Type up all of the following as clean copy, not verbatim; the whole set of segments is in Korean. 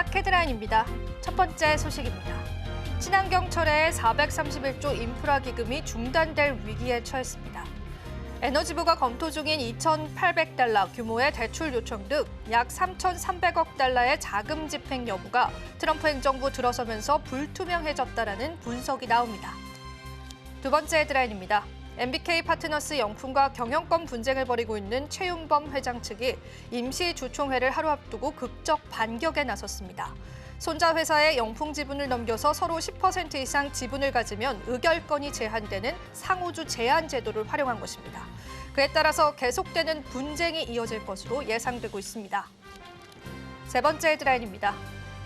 마켓라인입니다. 첫 번째 소식입니다. 친환경철의 431조 인프라 기금이 중단될 위기에 처했습니다. 에너지부가 검토 중인 2,800달러 규모의 대출 요청 등 약 3,300억 달러의 자금 집행 여부가 트럼프 행정부 들어서면서 불투명해졌다라는 분석이 나옵니다. 두 번째 헤드라인입니다. MBK 파트너스 영품과 경영권 분쟁을 벌이고 있는 최윤범 회장 측이 임시 주총회를 하루 앞두고 극적 반격에 나섰습니다. 손자 회사에 영풍 지분을 넘겨서 서로 10% 이상 지분을 가지면 의결권이 제한되는 상호주 제한 제도를 활용한 것입니다. 그에 따라서 계속되는 분쟁이 이어질 것으로 예상되고 있습니다. 세 번째 헤드라인입니다.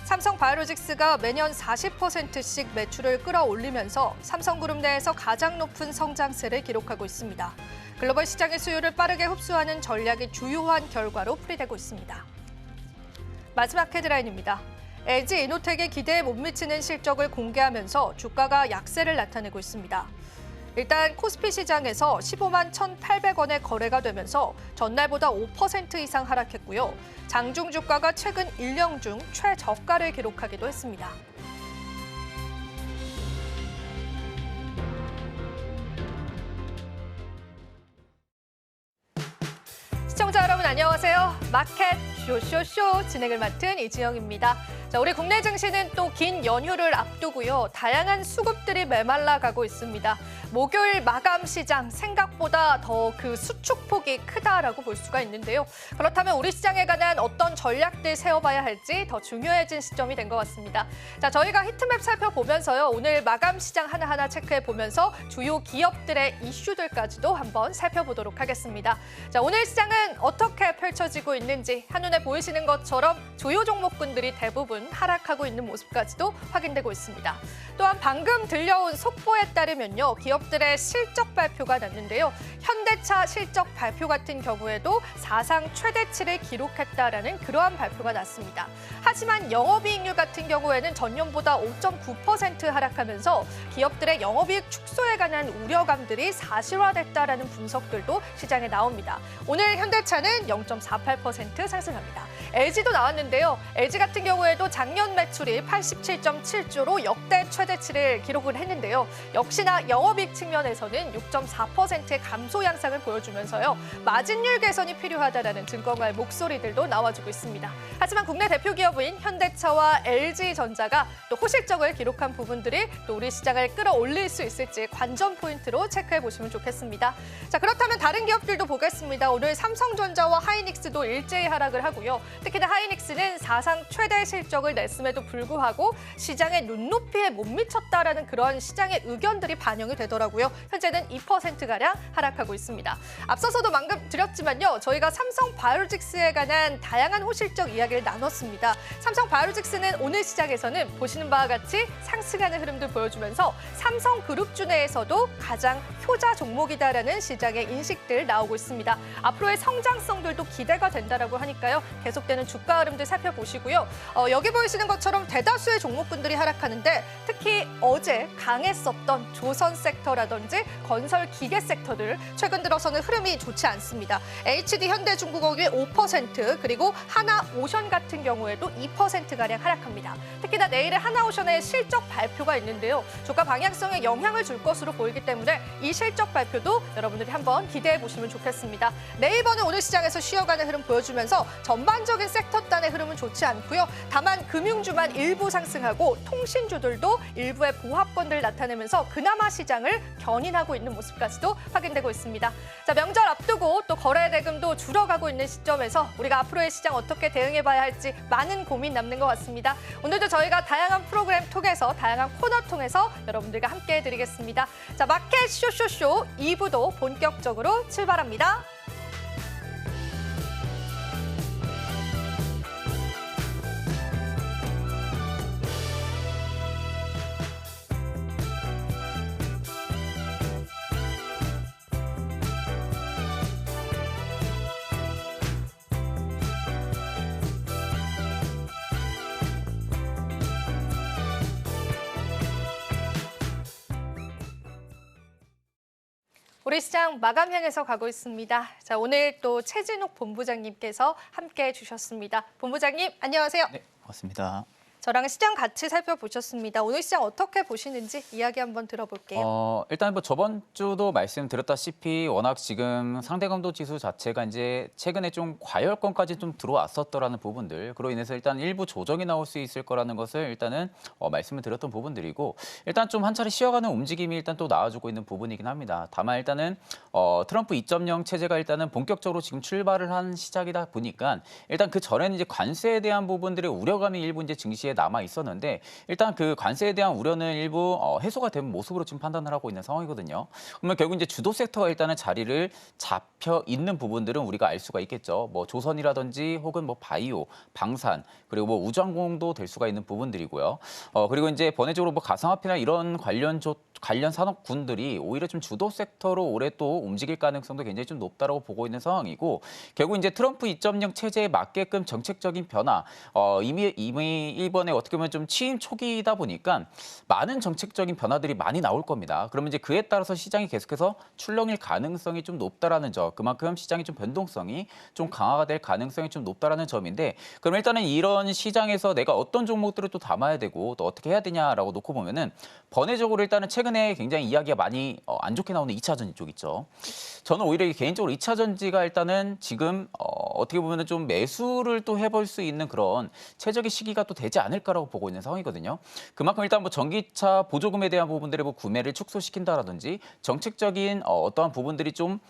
삼성바이오로직스가 매년 40%씩 매출을 끌어올리면서 삼성그룹 내에서 가장 높은 성장세를 기록하고 있습니다. 글로벌 시장의 수요를 빠르게 흡수하는 전략이 주요한 결과로 풀이되고 있습니다. 마지막 헤드라인입니다. LG 이노텍의 기대에 못 미치는 실적을 공개하면서 주가가 약세를 나타내고 있습니다. 일단 코스피 시장에서 15만 1,800원에 거래가 되면서 전날보다 5% 이상 하락했고요. 장중 주가가 최근 1년 중 최저가를 기록하기도 했습니다. 시청자 여러분 안녕하세요. 마켓 쇼쇼쇼 진행을 맡은 이지영입니다. 자, 우리 국내 증시는 또 긴 연휴를 앞두고요. 다양한 수급들이 메말라 가고 있습니다. 목요일 마감 시장 생각보다 더 그 수축폭이 크다라고 볼 수가 있는데요. 그렇다면 우리 시장에 관한 어떤 전략들 세워봐야 할지 더 중요해진 시점이 된 것 같습니다. 자, 저희가 히트맵 살펴보면서요. 오늘 마감 시장 하나하나 체크해보면서 주요 기업들의 이슈들까지도 한번 살펴보도록 하겠습니다. 자, 오늘 시장은 어떻게 펼쳐지고 있는지 한눈에 보이시는 것처럼 주요 종목군들이 대부분 하락하고 있는 모습까지도 확인되고 있습니다. 또한 방금 들려온 속보에 따르면요. 기업들의 실적 발표가 났는데요. 현대차 실적 발표 같은 경우에도 사상 최대치를 기록했다라는 그러한 발표가 났습니다. 하지만 영업이익률 같은 경우에는 전년보다 5.9% 하락하면서 기업들의 영업이익 축소에 관한 우려감들이 사실화됐다라는 분석들도 시장에 나옵니다. 오늘 현대차는 0.48% 상승합니다. LG도 나왔는데요. LG 같은 경우에도 작년 매출이 87.7조로 역대 최대치를 기록을 했는데요. 역시나 영업이익 측면에서는 6.4%의 감소 양상을 보여주면서요. 마진율 개선이 필요하다라는 증권가의 목소리들도 나와주고 있습니다. 하지만 국내 대표 기업인 현대차와 LG전자가 또 호실적을 기록한 부분들이 또 우리 시장을 끌어올릴 수 있을지 관전 포인트로 체크해 보시면 좋겠습니다. 자, 그렇다면 다른 기업들도 보겠습니다. 오늘 삼성전자와 하이닉스도 일제히 하락을 하고요. 특히나 하이닉스는 사상 최대 실적을 냈음에도 불구하고 시장의 눈높이에 못 미쳤다라는 그런 시장의 의견들이 반영이 되더라고요. 현재는 2%가량 하락하고 있습니다. 앞서서도 방금 드렸지만요. 저희가 삼성바이오로직스에 관한 다양한 호실적 이야기를 나눴습니다. 삼성바이오로직스는 오늘 시장에서는 보시는 바와 같이 상승하는 흐름들 보여주면서 삼성그룹주 내에서도 가장 효자 종목이다라는 시장의 인식들 나오고 있습니다. 앞으로의 성장성들도 기대가 된다라고 하니까요. 계속되는 주가 흐름들 살펴보시고요. 여기 보이시는 것처럼 대다수의 종목군들이 하락하는데 특히 어제 강했었던 조선 섹터라든지 건설 기계 섹터들 최근 들어서는 흐름이 좋지 않습니다. HD 현대중공업이 5% 그리고 하나오션 같은 경우에도 2%가량 하락합니다. 특히나 내일에 하나오션의 실적 발표가 있는데요. 주가 방향성에 영향을 줄 것으로 보이기 때문에 이 실적 발표도 여러분들이 한번 기대해 보시면 좋겠습니다. 네이버는 오늘 시장에서 쉬어가는 흐름 보여주면서 전반적인 섹터단의 흐름은 좋지 않고요. 다만 금융주만 일부 상승하고 통신주들도 일부의 보합권들을 나타내면서 그나마 시장을 견인하고 있는 모습까지도 확인되고 있습니다. 자, 명절 앞두고 또 거래 대금도 줄어가고 있는 시점에서 우리가 앞으로의 시장 어떻게 대응해봐야 할지 많은 고민 남는 것 같습니다. 오늘도 저희가 다양한 프로그램 통해서 다양한 코너 통해서 여러분들과 함께 해드리겠습니다. 자, 마켓 쇼쇼쇼 2부도 본격적으로 출발합니다. 우리 시장 마감 향해서 가고 있습니다. 자, 오늘 또 최진욱 본부장님께서 함께해 주셨습니다. 본부장님, 안녕하세요. 네, 고맙습니다. 저랑 시장 같이 살펴보셨습니다. 오늘 시장 어떻게 보시는지 이야기 한번 들어볼게요. 일단 뭐 저번 주도 말씀드렸다시피 워낙 지금 상대강도 지수 자체가 이제 최근에 좀 과열권까지 좀 들어왔었더라는 부분들, 그로 인해서 일단 일부 조정이 나올 수 있을 거라는 것을 일단은 말씀을 드렸던 부분들이고, 일단 좀 한 차례 쉬어가는 움직임이 일단 또 나와주고 있는 부분이긴 합니다. 다만 일단은 트럼프 2.0 체제가 일단은 본격적으로 지금 출발을 한 시작이다 보니까 일단 그 전에는 이제 관세에 대한 부분들의 우려감이 일부 이제 증시에 남아 있었는데, 일단 그 관세에 대한 우려는 일부 해소가 된 모습으로 지금 판단을 하고 있는 상황이거든요. 그러면 결국 이제 주도 섹터가 일단은 자리를 잡혀 있는 부분들은 우리가 알 수가 있겠죠. 뭐 조선이라든지 혹은 뭐 바이오, 방산, 그리고 뭐 우주항공도 될 수가 있는 부분들이고요. 그리고 이제 번외적으로 뭐 가상화폐나 이런 관련 산업군들이 오히려 좀 주도 섹터로 올해 또 움직일 가능성도 굉장히 좀 높다라고 보고 있는 상황이고, 결국 이제 트럼프 2.0 체제에 맞게끔 정책적인 변화, 이미 이번에 어떻게 보면 좀 취임 초기이다 보니까 많은 정책적인 변화들이 많이 나올 겁니다. 그러면 이제 그에 따라서 시장이 계속해서 출렁일 가능성이 좀 높다라는 점, 그만큼 시장의 좀 변동성이 좀 강화가 될 가능성이 좀 높다라는 점인데, 그럼 일단은 이런 시장에서 내가 어떤 종목들을 또 담아야 되고 또 어떻게 해야 되냐라고 놓고 보면은, 번외적으로 일단은 최근에 굉장히 이야기가 많이 안 좋게 나오는 2차 전지 쪽 있죠. 저는 오히려 개인적으로 2차 전지가 일단은 지금 어떻게 보면은 좀 매수를 또 해볼 수 있는 그런 최적의 시기가 또 되지 않을까라고 보고 있는 상황이거든요. 그만큼 일단 뭐 전기차 보조금에 대한 부분들의 뭐 구매를 축소시킨다라든지 정책적인 어떠한 부분들이 좀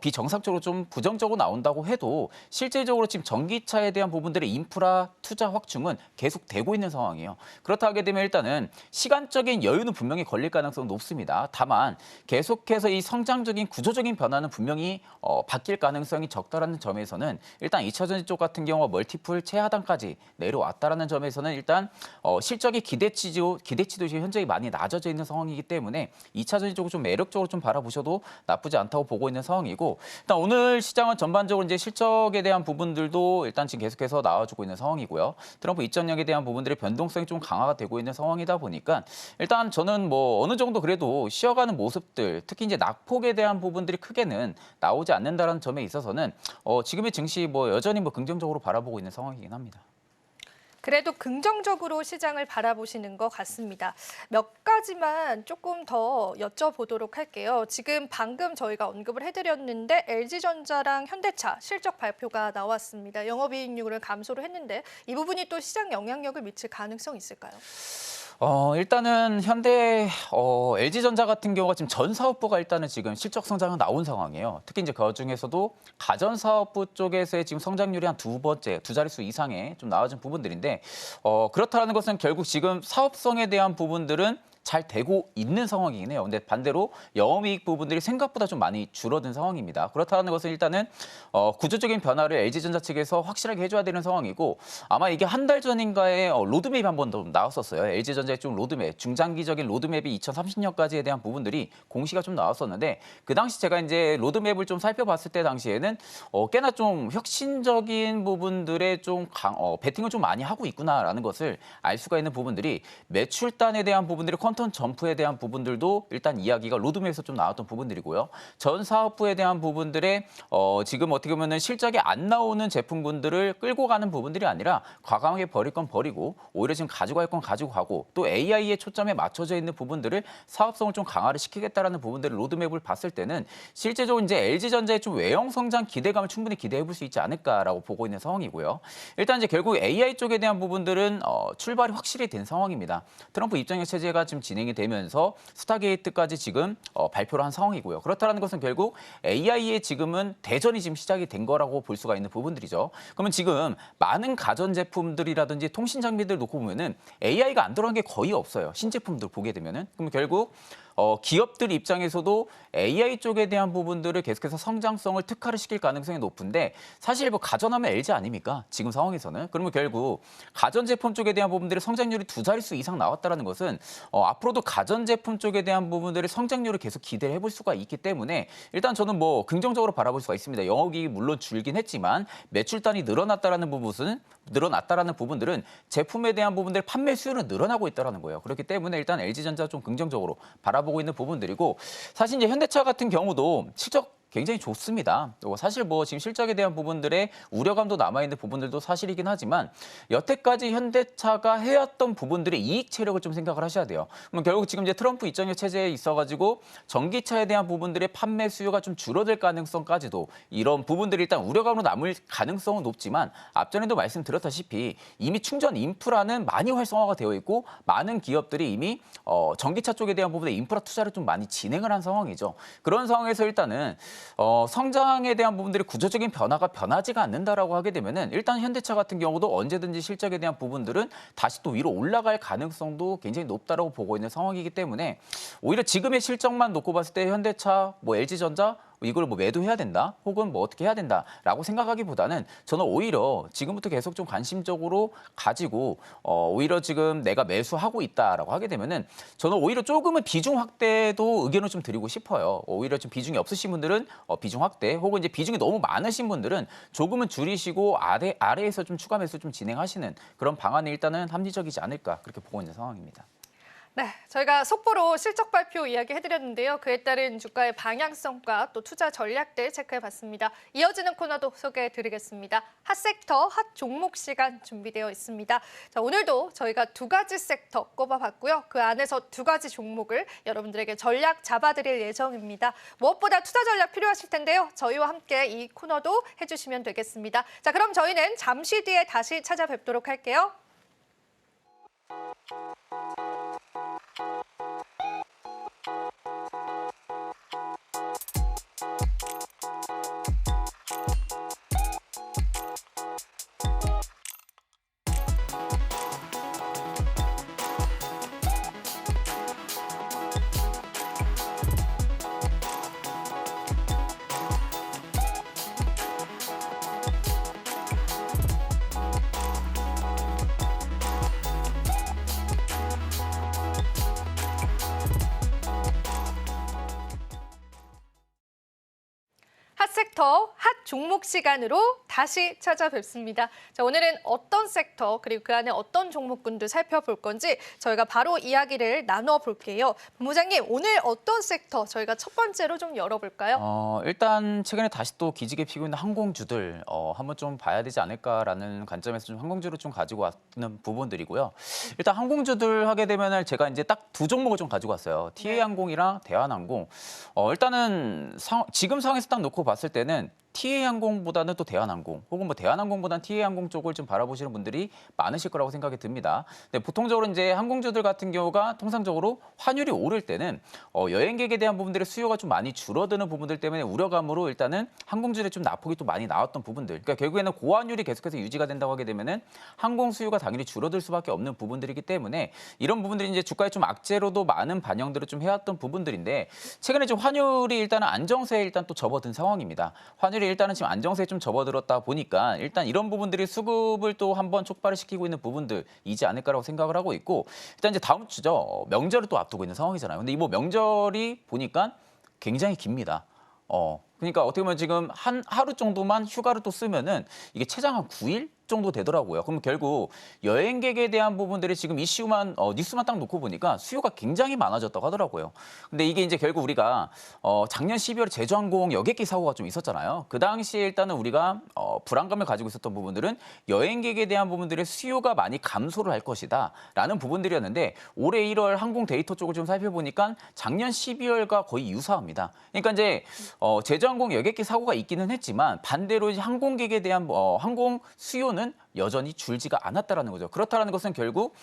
비정상적으로 좀 부정적으로 나온다고 해도 실질적으로 지금 전기차에 대한 부분들의 인프라 투자 확충은 계속되고 있는 상황이에요. 그렇다 하게 되면 일단은 시간적인 여유는 분명히 걸릴 가능성은 높습니다. 다만 계속해서 이 성장적인 구조적인 변화는 분명히 바뀔 가능성이 적다라는 점에서는 일단 2차 전지 쪽 같은 경우 멀티플 최하단까지 내려왔다라는 점에서는 일단 실적의 기대치도 지금 현저히 많이 낮아져 있는 상황이기 때문에 2차 전지 쪽을 좀 매력적으로 좀 바라보셔도 나쁘지 않다고 보고 있는 상황이고, 일단 오늘 시장은 전반적으로 이제 실적에 대한 부분들도 일단 지금 계속해서 나와주고 있는 상황이고요. 트럼프 2.0에 대한 부분들의 변동성이 좀 강화가 되고 있는 상황이다 보니까 일단 저는 뭐 어느 정도 그래도 쉬어가는 모습들, 특히 이제 낙폭에 대한 부분들이 크게는 나오지 않는다는 점에 있어서는 지금의 증시 뭐 여전히 뭐 긍정적으로 바라보고 있는 상황이긴 합니다. 그래도 긍정적으로 시장을 바라보시는 것 같습니다. 몇 가지만 조금 더 여쭤보도록 할게요. 지금 방금 저희가 언급을 해드렸는데 LG전자랑 현대차 실적 발표가 나왔습니다. 영업이익률을 감소를 했는데 이 부분이 또 시장 영향력을 미칠 가능성이 있을까요? 일단은 현대, LG전자 같은 경우가 지금 전 사업부가 일단은 지금 실적 성장은 나온 상황이에요. 특히 이제 그 중에서도 가전 사업부 쪽에서의 지금 성장률이 한 두 자릿수 이상의 좀 나아진 부분들인데, 그렇다는 것은 결국 지금 사업성에 대한 부분들은 잘 되고 있는 상황이긴 해요. 근데 반대로 영업이익 부분들이 생각보다 좀 많이 줄어든 상황입니다. 그렇다는 것은 일단은 구조적인 변화를 LG전자 측에서 확실하게 해줘야 되는 상황이고, 아마 이게 한 달 전인가에 로드맵이 한 번 더 나왔었어요. LG전자의 좀 로드맵, 중장기적인 로드맵이 2030년까지에 대한 부분들이 공시가 좀 나왔었는데, 그 당시 제가 이제 로드맵을 좀 살펴봤을 때 당시에는 꽤나 좀 혁신적인 부분들에 좀 베팅을 좀 많이 하고 있구나라는 것을 알 수가 있는 부분들이, 매출단에 대한 부분들이 컨턴 점프에 대한 부분들도 일단 이야기가 로드맵에서 좀 나왔던 부분들이고요. 전 사업부에 대한 부분들의 지금 어떻게 보면은 실적이 안 나오는 제품군들을 끌고 가는 부분들이 아니라 과감하게 버릴 건 버리고 오히려 지금 가지고 갈 건 가지고 가고, 또 AI의 초점에 맞춰져 있는 부분들을 사업성을 좀 강화를 시키겠다라는 부분들을 로드맵을 봤을 때는 실제적으로 이제 LG전자의 좀 외형 성장 기대감을 충분히 기대해 볼 수 있지 않을까라고 보고 있는 상황이고요. 일단 이제 결국 AI 쪽에 대한 부분들은 출발이 확실히 된 상황입니다. 트럼프 입장의 체제가 지금 진행이 되면서 스타게이트까지 지금 발표를 한 상황이고요. 그렇다는 것은 결국 AI의 지금은 대전이 지금 시작이 된 거라고 볼 수가 있는 부분들이죠. 그러면 지금 많은 가전제품들이라든지 통신 장비들 놓고 보면은 AI가 안 들어간 게 거의 없어요. 신제품들 보게 되면은. 그럼 결국 기업들 입장에서도 AI 쪽에 대한 부분들을 계속해서 성장성을 특화를 시킬 가능성이 높은데, 사실 뭐 가전하면 LG 아닙니까? 지금 상황에서는. 그러면 결국 가전제품 쪽에 대한 부분들의 성장률이 두 자릿수 이상 나왔다는 것은 앞으로도 가전제품 쪽에 대한 부분들의 성장률을 계속 기대를 해볼 수가 있기 때문에 일단 저는 뭐 긍정적으로 바라볼 수가 있습니다. 영업이익이 물론 줄긴 했지만 매출단이 늘어났다라는 부분들은 제품에 대한 부분들의 판매 수요는 늘어나고 있다는 거예요. 그렇기 때문에 일단 LG전자 좀 긍정적으로 바라보고 바라보고 있는 부분들이고 사실 이제 현대차 같은 경우도 실적 굉장히 좋습니다. 사실 뭐 지금 실적에 대한 부분들의 우려감도 남아있는 부분들도 사실이긴 하지만 여태까지 현대차가 해왔던 부분들의 이익 체력을 좀 생각을 하셔야 돼요. 그럼 결국 지금 이제 트럼프 입장료 체제에 있어가지고 전기차에 대한 부분들의 판매 수요가 좀 줄어들 가능성까지도 이런 부분들이 일단 우려감으로 남을 가능성은 높지만 앞전에도 말씀드렸다시피 이미 충전 인프라는 많이 활성화가 되어 있고 많은 기업들이 이미 전기차 쪽에 대한 부분에 인프라 투자를 좀 많이 진행을 한 상황이죠. 그런 상황에서 일단은 성장에 대한 부분들이 구조적인 변화가 변하지가 않는다라고 하게 되면은 일단 현대차 같은 경우도 언제든지 실적에 대한 부분들은 다시 또 위로 올라갈 가능성도 굉장히 높다라고 보고 있는 상황이기 때문에 오히려 지금의 실적만 놓고 봤을 때 현대차, 뭐 LG전자 이걸 뭐 매도해야 된다 혹은 뭐 어떻게 해야 된다라고 생각하기보다는 저는 오히려 지금부터 계속 좀 관심적으로 가지고 오히려 지금 내가 매수하고 있다라고 하게 되면은 저는 오히려 조금은 비중 확대도 의견을 좀 드리고 싶어요. 오히려 좀 비중이 없으신 분들은 비중 확대 혹은 이제 비중이 너무 많으신 분들은 조금은 줄이시고 아래에서 좀 추가 매수 좀 진행하시는 그런 방안이 일단은 합리적이지 않을까 그렇게 보고 있는 상황입니다. 네, 저희가 속보로 실적 발표 이야기해드렸는데요. 그에 따른 주가의 방향성과 또 투자 전략들 체크해봤습니다. 이어지는 코너도 소개해드리겠습니다. 핫 섹터, 핫 종목 시간 준비되어 있습니다. 자, 오늘도 저희가 두 가지 섹터 꼽아봤고요. 그 안에서 두 가지 종목을 여러분들에게 전략 잡아드릴 예정입니다. 무엇보다 투자 전략 필요하실 텐데요. 저희와 함께 이 코너도 해주시면 되겠습니다. 자, 그럼 저희는 잠시 뒤에 다시 찾아뵙도록 할게요. 핫섹터, 핫 종목 시간으로 다시 찾아뵙습니다. 자, 오늘은 어떤 섹터 그리고 그 안에 어떤 종목군들 살펴볼 건지 저희가 바로 이야기를 나눠볼게요. 본부장님, 오늘 어떤 섹터 저희가 첫 번째로 좀 열어볼까요? 일단 최근에 다시 또 기지개 피고 있는 항공주들 한번 좀 봐야 되지 않을까라는 관점에서 좀 항공주를 좀 가지고 왔는 부분들이고요. 일단 항공주들 하게 되면은 제가 이제 딱 두 종목을 좀 가지고 왔어요. TA항공이랑 대한항공. 일단은 지금 상황에서 딱 놓고 봤을 때는 TA항공보다는 또 대한항공 혹은 뭐 대한항공보다는 TA항공 쪽을 좀 바라보시는 분들이 많으실 거라고 생각이 듭니다. 근데 보통적으로 이제 항공주들 같은 경우가 통상적으로 환율이 오를 때는 여행객에 대한 부분들의 수요가 좀 많이 줄어드는 부분들 때문에 우려감으로 일단은 항공주들에 좀 낙폭이 또 많이 나왔던 부분들. 그러니까 결국에는 고환율이 계속해서 유지가 된다고 하게 되면은 항공 수요가 당연히 줄어들 수밖에 없는 부분들이기 때문에 이런 부분들이 이제 주가에 좀 악재로도 많은 반영들을 좀 해왔던 부분들인데 최근에 좀 환율이 일단은 안정세에 일단 또 접어든 상황입니다. 환율이 일단은 지금 안정세에 좀 접어들었다 보니까 일단 이런 부분들이 수급을 또 한번 촉발을 시키고 있는 부분들이지 않을까라고 생각을 하고 있고 일단 이제 다음 주죠. 명절을 또 앞두고 있는 상황이잖아요. 근데 이 뭐 명절이 보니까 굉장히 깁니다. 그러니까 어떻게 보면 지금 한 하루 정도만 휴가를 또 쓰면은 이게 최장 한 9일 정도 되더라고요. 그럼 결국 여행객에 대한 부분들이 지금 이슈만 뉴스만 딱 놓고 보니까 수요가 굉장히 많아졌다고 하더라고요. 근데 이게 이제 결국 우리가 작년 12월에 제주항공 여객기 사고가 좀 있었잖아요. 그 당시에 일단은 우리가 불안감을 가지고 있었던 부분들은 여행객에 대한 부분들의 수요가 많이 감소를 할 것이다라는 부분들이었는데 올해 1월 항공 데이터 쪽을 좀 살펴보니까 작년 12월과 거의 유사합니다. 그러니까 이제 제주항공 여객기 사고가 있기는 했지만 반대로 이제 항공객에 대한 항공 수요는 여전히 줄지가 않았다라는 거죠. 그렇다라는 것은 결국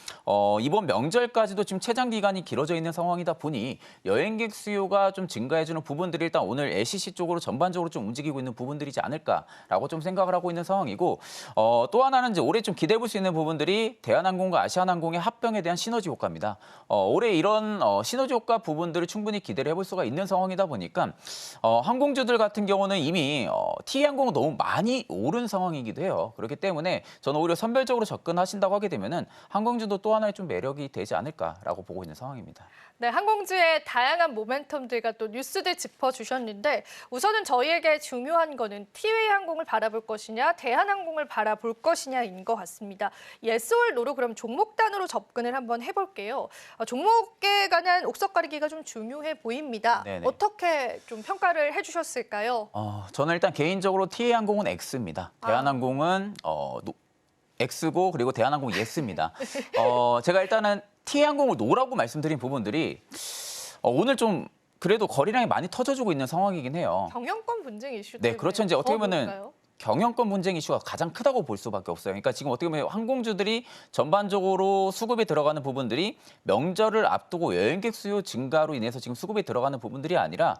이번 명절까지도 지금 최장 기간이 길어져 있는 상황이다 보니 여행객 수요가 좀 증가해주는 부분들이 일단 오늘 LCC 쪽으로 전반적으로 좀 움직이고 있는 부분들이지 않을까라고 좀 생각을 하고 있는 상황이고 또 하나는 이제 올해 좀 기대해 볼 수 있는 부분들이 대한항공과 아시아나항공의 합병에 대한 시너지 효과입니다. 올해 이런 시너지 효과 부분들을 충분히 기대를 해볼 수가 있는 상황이다 보니까 항공주들 같은 경우는 이미 TA항공은 너무 많이 오른 상황이기도 해요. 그렇기 때문에 저는 오히려 선별적으로 접근하신다고 하게 되면은 항공주도 또 하나의 좀 매력이 되지 않을까라고 보고 있는 상황입니다. 네, 항공주의 다양한 모멘텀들과 또 뉴스들 짚어주셨는데 우선은 저희에게 중요한 거는 티웨이 항공을 바라볼 것이냐 대한항공을 바라볼 것이냐인 것 같습니다. yes or no로 그럼 종목 단으로 접근을 한번 해볼게요. 종목에 관한 옥석 가리기가 좀 중요해 보입니다. 네네. 어떻게 좀 평가를 해주셨을까요? 저는 일단 개인적으로 TA항공은 X입니다. 대한항공은 X고 그리고 대한항공 Yes입니다. 제가 일단은 TA항공을 노라고 말씀드린 부분들이 오늘 좀 그래도 거래량이 많이 터져주고 있는 상황이긴 해요. 경영권 분쟁 이슈 네, 때문에 그렇죠. 이제 어떻게 더 보면은 볼까요? 경영권 분쟁 이슈가 가장 크다고 볼 수밖에 없어요. 그러니까 지금 어떻게 보면 항공주들이 전반적으로 수급에 들어가는 부분들이 명절을 앞두고 여행객 수요 증가로 인해서 지금 수급에 들어가는 부분들이 아니라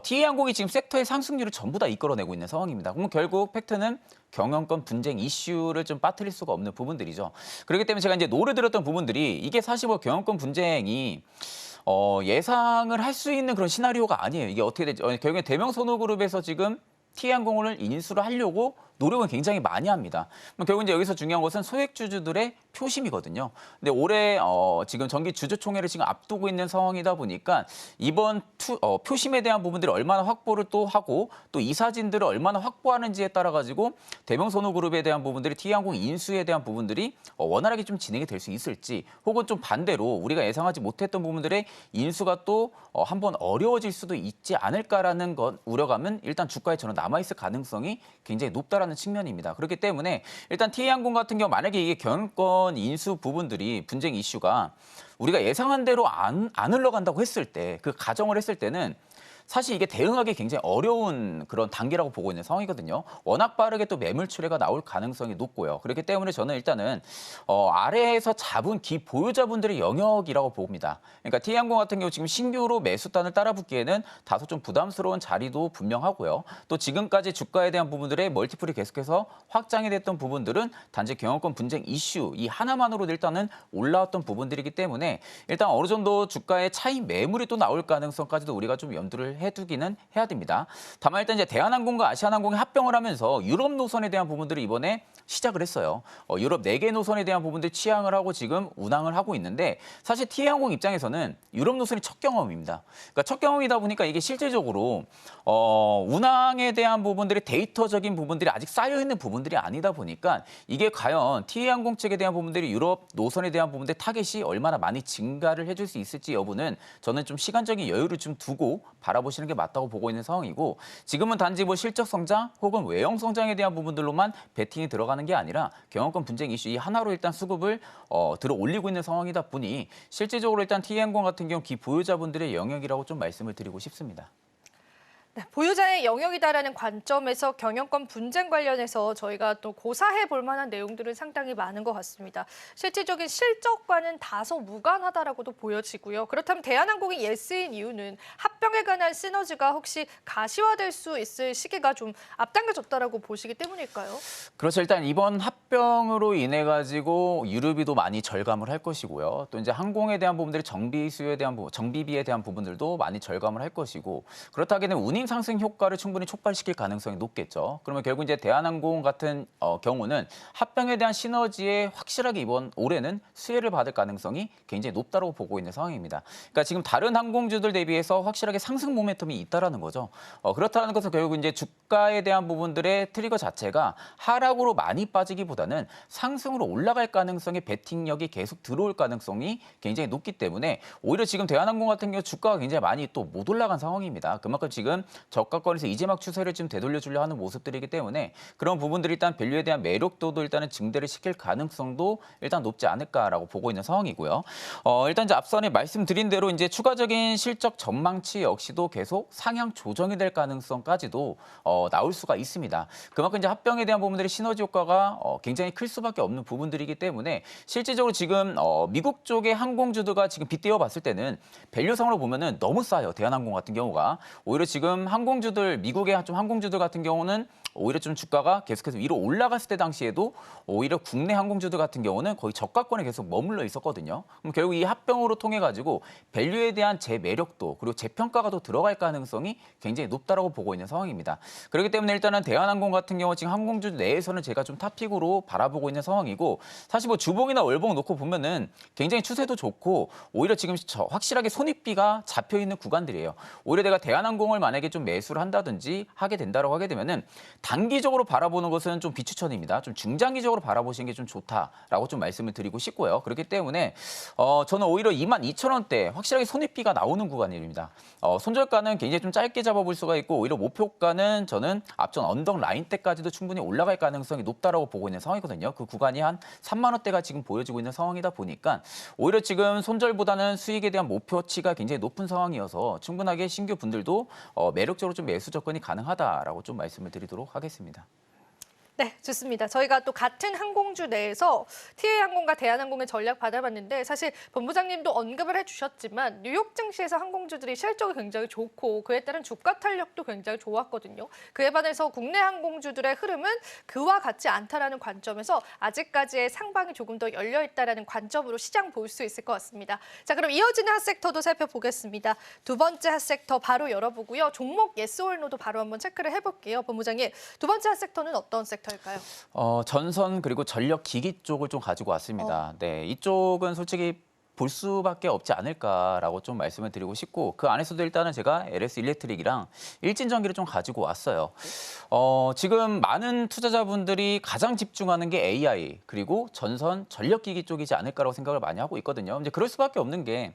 TA항공이 지금 섹터의 상승률을 전부 다 이끌어내고 있는 상황입니다. 그럼 결국 팩트는 경영권 분쟁 이슈를 좀 빠뜨릴 수가 없는 부분들이죠. 그렇기 때문에 제가 이제 노를 들었던 부분들이 이게 사실 뭐 경영권 분쟁이 예상을 할 수 있는 그런 시나리오가 아니에요. 이게 어떻게 되죠? 결국에 대명선호그룹에서 지금 T항공을 인수를 하려고 노력은 굉장히 많이 합니다. 결국 이제 여기서 중요한 것은 소액주주들의 표심이거든요. 근데 올해 지금 정기 주주총회를 지금 앞두고 있는 상황이다 보니까 이번 표심에 대한 부분들이 얼마나 확보를 또 하고 또 이사진들을 얼마나 확보하는지에 따라 가지고 대명선호그룹에 대한 부분들이 T항공 인수에 대한 부분들이 원활하게 좀 진행이 될 수 있을지 혹은 좀 반대로 우리가 예상하지 못했던 부분들의 인수가 또 한번 어려워질 수도 있지 않을까라는 것 우려감은 일단 주가에 저는 남아있을 가능성이 굉장히 높다라는 측면입니다. 그렇기 때문에 일단 TA항공 같은 경우 만약에 이게 경영권 인수 부분들이 분쟁 이슈가 우리가 예상한 대로 안 흘러간다고 했을 때 그 가정을 했을 때는 사실 이게 대응하기 굉장히 어려운 그런 단계라고 보고 있는 상황이거든요. 워낙 빠르게 또 매물 출회가 나올 가능성이 높고요. 그렇기 때문에 저는 일단은 아래에서 잡은 기 보유자분들의 영역이라고 봅니다. 그러니까 T항공 같은 경우 지금 신규로 매수단을 따라붙기에는 다소 좀 부담스러운 자리도 분명하고요. 또 지금까지 주가에 대한 부분들의 멀티플이 계속해서 확장이 됐던 부분들은 단지 경영권 분쟁 이슈 이 하나만으로도 일단은 올라왔던 부분들이기 때문에 일단 어느 정도 주가의 차익 매물이 또 나올 가능성까지도 우리가 좀 염두를 해두기는 해야 됩니다. 다만 일단 이제 대한항공과 아시아나항공이 합병을 하면서 유럽 노선에 대한 부분들을 이번에 시작을 했어요. 유럽 4개 노선에 대한 부분들 취항을 하고 지금 운항을 하고 있는데 사실 TA항공 입장에서는 유럽 노선이 첫 경험입니다. 그러니까 첫 경험이다 보니까 이게 실질적으로 운항에 대한 부분들이 데이터적인 부분들이 아직 쌓여 있는 부분들이 아니다 보니까 이게 과연 TA항공 측에 대한 부분들이 유럽 노선에 대한 부분들 타겟이 얼마나 많이 증가를 해줄 수 있을지 여부는 저는 좀 시간적인 여유를 좀 두고 바라보시는 게 맞다고 보고 있는 상황이고 지금은 단지 뭐 실적 성장 혹은 외형 성장에 대한 부분들로만 베팅이 들어가는 게 아니라 경영권 분쟁 이슈 이 하나로 일단 수급을 들어 올리고 있는 상황이다 보니 실질적으로 일단 TA항공 같은 경우 기보유자분들의 영역이라고 좀 말씀을 드리고 싶습니다. 네, 보유자의 영역이다라는 관점에서 경영권 분쟁 관련해서 저희가 또 고사해 볼 만한 내용들은 상당히 많은 것 같습니다. 실질적인 실적과는 다소 무관하다라고도 보여지고요. 그렇다면 대한항공이 예스인 이유는 합병에 관한 시너지가 혹시 가시화될 수 있을 시기가 좀 앞당겨졌다라고 보시기 때문일까요? 그렇죠. 일단 이번 합병으로 인해 가지고 유류비도 많이 절감을 할 것이고요. 또 이제 항공에 대한 부분들이 정비비에 대한 부분들도 많이 절감을 할 것이고 그렇다게 되면 운임 상승 효과를 충분히 촉발시킬 가능성이 높겠죠. 그러면 결국 이제 대한항공 같은 경우는 합병에 대한 시너지에 확실하게 이번 올해는 수혜를 받을 가능성이 굉장히 높다고 보고 있는 상황입니다. 그러니까 지금 다른 항공주들 대비해서 확실하게 상승 모멘텀이 있다라는 거죠. 그렇다는 것은 결국 이제 주가에 대한 부분들의 트리거 자체가 하락으로 많이 빠지기보다는 상승으로 올라갈 가능성의 베팅력이 계속 들어올 가능성이 굉장히 높기 때문에 오히려 지금 대한항공 같은 경우 주가가 굉장히 많이 또 못 올라간 상황입니다. 그만큼 지금 저가권에서 이제 막 추세를 좀 되돌려주려 하는 모습들이기 때문에 그런 부분들이 일단 밸류에 대한 매력도도 일단은 증대를 시킬 가능성도 일단 높지 않을까라고 보고 있는 상황이고요. 일단 이제 앞선에 말씀드린 대로 이제 추가적인 실적 전망치 역시도 계속 상향 조정이 될 가능성까지도 나올 수가 있습니다. 그만큼 이제 합병에 대한 부분들의 시너지 효과가 굉장히 클 수밖에 없는 부분들이기 때문에 실질적으로 지금 미국 쪽의 항공주들과 지금 빗대어 봤을 때는 밸류상으로 보면은 너무 싸요. 대한항공 같은 경우가 오히려 지금 항공주들 미국의 좀 항공주들 같은 경우는 오히려 좀 주가가 계속해서 위로 올라갔을 때 당시에도 오히려 국내 항공주들 같은 경우는 거의 저가권에 계속 머물러 있었거든요. 그럼 결국 이 합병으로 통해 가지고 밸류에 대한 재매력도 그리고 재평가가 더 들어갈 가능성이 굉장히 높다라고 보고 있는 상황입니다. 그렇기 때문에 일단은 대한항공 같은 경우 지금 항공주 내에서는 제가 좀 탑픽으로 바라보고 있는 상황이고 사실 뭐 주봉이나 월봉 놓고 보면은 굉장히 추세도 좋고 오히려 지금 확실하게 손익비가 잡혀 있는 구간들이에요. 오히려 내가 대한항공을 만약에 좀 매수를 한다든지 하게 된다라고 하게 되면은 단기적으로 바라보는 것은 좀 비추천입니다. 좀 중장기적으로 바라보시는 게 좀 좋다라고 좀 말씀을 드리고 싶고요. 그렇기 때문에 저는 오히려 22,000원대 확실하게 손익비가 나오는 구간입니다. 손절가는 굉장히 좀 짧게 잡아볼 수가 있고 오히려 목표가는 저는 앞전 언덕 라인 때까지도 충분히 올라갈 가능성이 높다라고 보고 있는 상황이거든요. 그 구간이 한 3만 원대가 지금 보여지고 있는 상황이다 보니까 오히려 지금 손절보다는 수익에 대한 목표치가 굉장히 높은 상황이어서 충분하게 신규 분들도 매력적으로 좀 매수 접근이 가능하다라고 좀 말씀을 드리도록 하겠습니다. 네, 좋습니다. 저희가 또 같은 항공주 내에서 TA항공과 대한항공의 전략 받아봤는데 사실 본부장님도 언급을 해주셨지만 뉴욕 증시에서 항공주들이 실적이 굉장히 좋고 그에 따른 주가 탄력도 굉장히 좋았거든요. 그에 반해서 국내 항공주들의 흐름은 그와 같지 않다라는 관점에서 아직까지의 상방이 조금 더 열려있다라는 관점으로 시장 볼 수 있을 것 같습니다. 자, 그럼 이어지는 핫섹터도 살펴보겠습니다. 두 번째 핫섹터 바로 열어보고요. 종목 예스올노도 바로 한번 체크를 해볼게요. 본부장님, 두 번째 핫섹터는 어떤 섹터? 전선 그리고 전력 기기 쪽을 좀 가지고 왔습니다. 네, 이쪽은 솔직히 볼 수밖에 없지 않을까라고 좀 말씀을 드리고 싶고 그 안에서도 일단은 제가 LS 일렉트릭이랑 일진전기를 좀 가지고 왔어요. 지금 많은 투자자분들이 가장 집중하는 게 AI 그리고 전선 전력기기 쪽이지 않을까라고 생각을 많이 하고 있거든요. 이제 그럴 수밖에 없는 게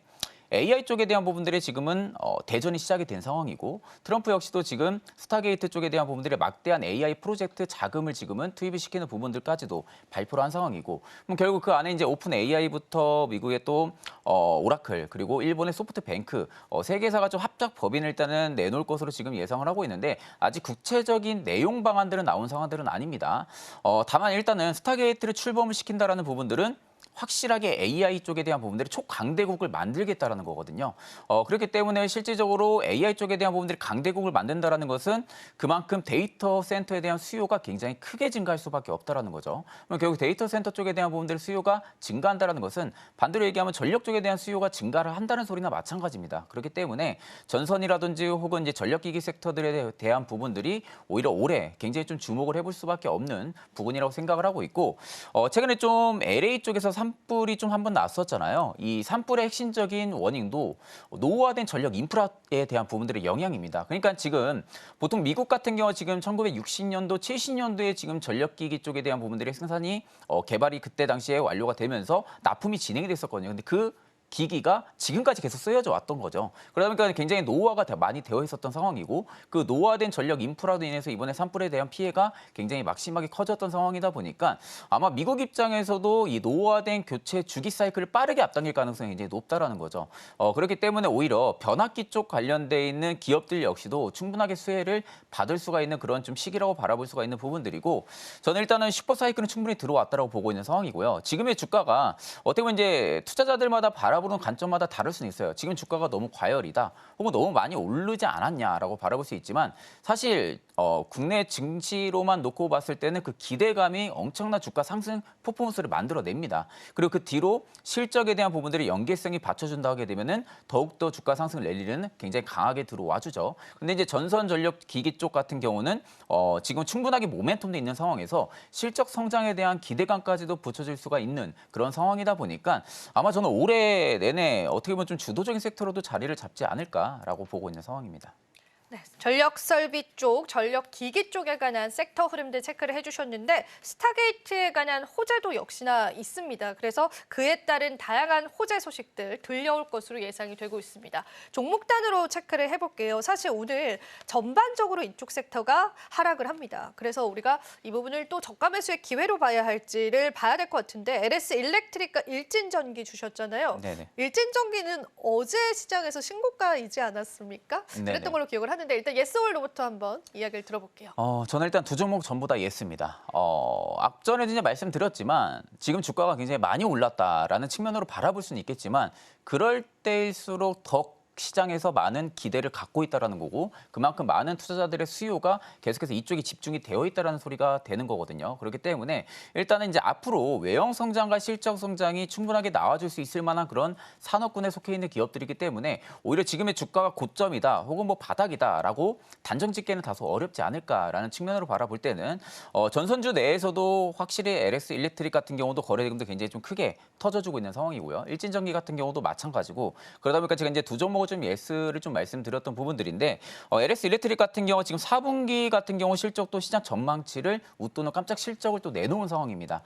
AI 쪽에 대한 부분들이 지금은 대전이 시작이 된 상황이고 트럼프 역시도 지금 스타게이트 쪽에 대한 부분들의 막대한 AI 프로젝트 자금을 지금은 투입을 시키는 부분들까지도 발표를 한 상황이고 결국 그 안에 이제 오픈 AI부터 미국의 또 오라클 그리고 일본의 소프트뱅크 세 개사가 좀 합작 법인을 일단은 내놓을 것으로 지금 예상을 하고 있는데 아직 구체적인 내용 방안들은 나온 상황들은 아닙니다. 다만 일단은 스타게이트를 출범을 시킨다라는 부분들은 확실하게 AI 쪽에 대한 부분들이 초강대국을 만들겠다라는 거거든요. 그렇기 때문에 실질적으로 AI 쪽에 대한 부분들이 강대국을 만든다라는 것은 그만큼 데이터 센터에 대한 수요가 굉장히 크게 증가할 수밖에 없다라는 거죠. 그럼 결국 데이터 센터 쪽에 대한 부분들 수요가 증가한다라는 것은 반대로 얘기하면 전력 쪽에 대한 수요가 증가를 한다는 소리나 마찬가지입니다. 그렇기 때문에 전선이라든지 혹은 이제 전력기기 섹터들에 대한 부분들이 오히려 올해 굉장히 좀 주목을 해볼 수밖에 없는 부분이라고 생각을 하고 있고 최근에 좀 LA 쪽에서 산불이 좀 한번 났었잖아요. 이 산불의 핵심적인 원인도 노후화된 전력 인프라에 대한 부분들의 영향입니다. 그러니까 지금 보통 미국 같은 경우 지금 1960년도, 70년도에 지금 전력기기 쪽에 대한 부분들의 생산이 개발이 그때 당시에 완료가 되면서 납품이 진행이 됐었거든요. 근데 그 기기가 지금까지 계속 쓰여져 왔던 거죠. 그러다 보니까 굉장히 노후화가 많이 되어 있었던 상황이고 그 노후화된 전력 인프라로 인해서 이번에 산불에 대한 피해가 굉장히 막심하게 커졌던 상황이다 보니까 아마 미국 입장에서도 이 노후화된 교체 주기 사이클을 빠르게 앞당길 가능성이 굉장히 높다라는 거죠. 그렇기 때문에 오히려 변압기 쪽 관련돼 있는 기업들 역시도 충분하게 수혜를 받을 수가 있는 그런 좀 시기라고 바라볼 수가 있는 부분들이고 저는 일단은 슈퍼 사이클은 충분히 들어왔다라고 보고 있는 상황이고요. 지금의 주가가 어떻게 보면 이제 투자자들마다 바라보는 관점마다 다를 수는 있어요. 지금 주가가 너무 과열이다 혹은 너무 많이 오르지 않았냐라고 바라볼 수 있지만 사실 국내 증시로만 놓고 봤을 때는 그 기대감이 엄청난 주가 상승 퍼포먼스를 만들어냅니다. 그리고 그 뒤로 실적에 대한 부분들이 연계성이 받쳐준다 하게 되면은 더욱더 주가 상승 랠리는 굉장히 강하게 들어와 주죠. 근데 이제 전선 전력 기기 쪽 같은 경우는 지금 충분하게 모멘텀도 있는 상황에서 실적 성장에 대한 기대감까지도 붙여질 수가 있는 그런 상황이다 보니까 아마 저는 올해 내내 어떻게 보면 좀 주도적인 섹터로도 자리를 잡지 않을까라고 보고 있는 상황입니다. 네, 전력 설비 쪽, 전력 기기 쪽에 관한 섹터 흐름들 체크를 해주셨는데 스타게이트에 관한 호재도 역시나 있습니다. 그래서 그에 따른 다양한 호재 소식들 들려올 것으로 예상이 되고 있습니다. 종목 단으로 체크를 해볼게요. 사실 오늘 전반적으로 이쪽 섹터가 하락을 합니다. 그래서 우리가 이 부분을 또 저가 매수의 기회로 봐야 할지를 봐야 될 것 같은데 LS 일렉트릭과 일진전기 주셨잖아요. 네네. 일진전기는 어제 시장에서 신고가이지 않았습니까? 네네. 그랬던 걸로 기억을 하는데 일단 예스홀로부터 한번 이야기를 들어볼게요. 저는 일단 두 종목 전부 다 예스입니다. 앞전에도 이제 말씀드렸지만 지금 주가가 굉장히 많이 올랐다라는 측면으로 바라볼 수는 있겠지만 그럴 때일수록 더 시장에서 많은 기대를 갖고 있다라는 거고 그만큼 많은 투자자들의 수요가 계속해서 이쪽이 집중이 되어 있다라는 소리가 되는 거거든요. 그렇기 때문에 일단은 이제 앞으로 외형 성장과 실적 성장이 충분하게 나와줄 수 있을 만한 그런 산업군에 속해 있는 기업들이기 때문에 오히려 지금의 주가가 고점이다 혹은 뭐 바닥이다라고 단정 짓기는 다소 어렵지 않을까라는 측면으로 바라볼 때는 전선주 내에서도 확실히 LS 일렉트릭 같은 경우도 거래대금도 굉장히 좀 크게 터져주고 있는 상황이고요. 일진전기 같은 경우도 마찬가지고 그러다 보니까 제가 이제 두 종목을 좀 예스를 좀 말씀드렸던 부분들인데 LS 일렉트릭 같은 경우 지금 4분기 같은 경우 실적도 시장 전망치를 웃도는 깜짝 실적을 또 내놓은 상황입니다.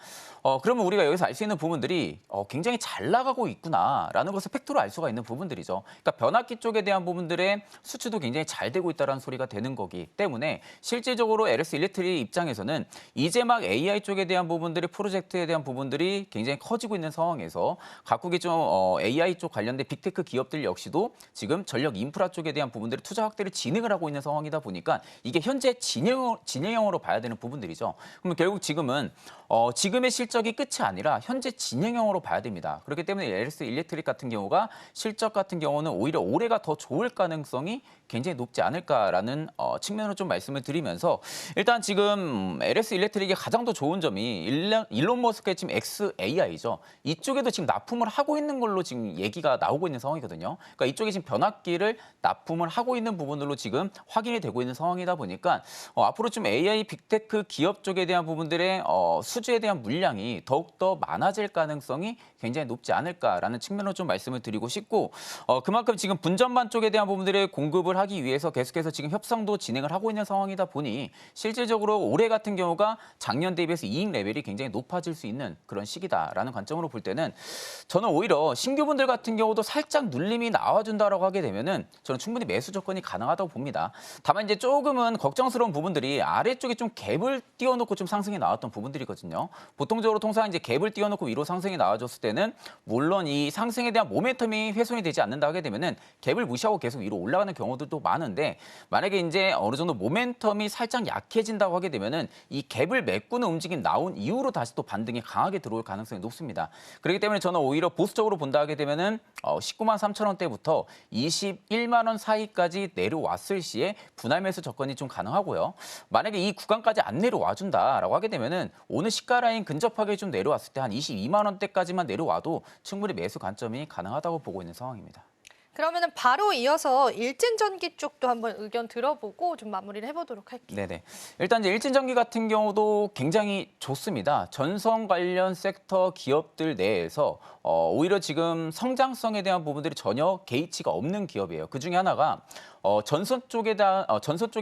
그러면 우리가 여기서 알 수 있는 부분들이 굉장히 잘 나가고 있구나라는 것을 팩트로 알 수가 있는 부분들이죠. 그러니까 변압기 쪽에 대한 부분들의 수출도 굉장히 잘 되고 있다는 소리가 되는 거기 때문에 실질적으로 LS 일렉트릭 입장에서는 이제 막 AI 쪽에 대한 부분들이 프로젝트에 대한 부분들이 굉장히 커지고 있는 상황에서 각국이 좀 AI 쪽 관련된 빅테크 기업들 역시도 지금 전력 인프라 쪽에 대한 부분들이 투자 확대를 진행을 하고 있는 상황이다 보니까 이게 현재 진행형으로 봐야 되는 부분들이죠. 그러면 결국 지금은 지금의 실적이 끝이 아니라 현재 진행형으로 봐야 됩니다. 그렇기 때문에 LS 일렉트릭 같은 경우가 실적 같은 경우는 오히려 올해가 더 좋을 가능성이 굉장히 높지 않을까라는 측면으로 좀 말씀을 드리면서 일단 지금 LS 일렉트릭의 가장 더 좋은 점이 일론 머스크의 지금 XAI죠. 이쪽에도 지금 납품을 하고 있는 걸로 지금 얘기가 나오고 있는 상황이거든요. 그러니까 이쪽에 지금 변압기를 납품을 하고 있는 부분들로 지금 확인이 되고 있는 상황이다 보니까 앞으로 좀 AI 빅테크 기업 쪽에 대한 부분들의 수주에 대한 물량이 더욱더 많아질 가능성이 굉장히 높지 않을까라는 측면으로 좀 말씀을 드리고 싶고 그만큼 지금 분전반 쪽에 대한 부분들의 공급을 하기 위해서 계속해서 지금 협상도 진행을 하고 있는 상황이다 보니 실질적으로 올해 같은 경우가 작년 대비해서 이익 레벨이 굉장히 높아질 수 있는 그런 시기다라는 관점으로 볼 때는 저는 오히려 신규분들 같은 경우도 살짝 눌림이 나와준다라고 하게 되면은 저는 충분히 매수 조건이 가능하다고 봅니다. 다만 이제 조금은 걱정스러운 부분들이 아래쪽에 좀 갭을 띄워놓고 좀 상승이 나왔던 부분들이거든요. 보통적으로 통상 이제 갭을 띄워놓고 위로 상승이 나와줬을 때는 물론 이 상승에 대한 모멘텀이 훼손이 되지 않는다 하게 되면은 갭을 무시하고 계속 위로 올라가는 경우들도 많은데 만약에 이제 어느 정도 모멘텀이 살짝 약해진다고 하게 되면은 이 갭을 메꾸는 움직임 나온 이후로 다시 또 반등이 강하게 들어올 가능성이 높습니다. 그렇기 때문에 저는 오히려 보수적으로 본다 하게 되면은 19만 3천 원대부터 21만 원 사이까지 내려왔을 시에 분할 매수 조건이 좀 가능하고요. 만약에 이 구간까지 안 내려와 준다라고 하게 되면은 오늘 시가 라인 근접하게 좀 내려왔을 때 한 22만 원대까지만 내려와도 충분히 매수 관점이 가능하다고 보고 있는 상황입니다. 그러면은 바로 이어서 일진전기 쪽도 한번 의견 들어보고 좀 마무리를 해보도록 할게요. 네네. 일단 이제 일진전기 같은 경우도 굉장히 좋습니다. 전선 관련 섹터 기업들 내에서 오히려 지금 성장성에 대한 부분들이 전혀 개의치가 없는 기업이에요. 그 중에 하나가 전선 쪽에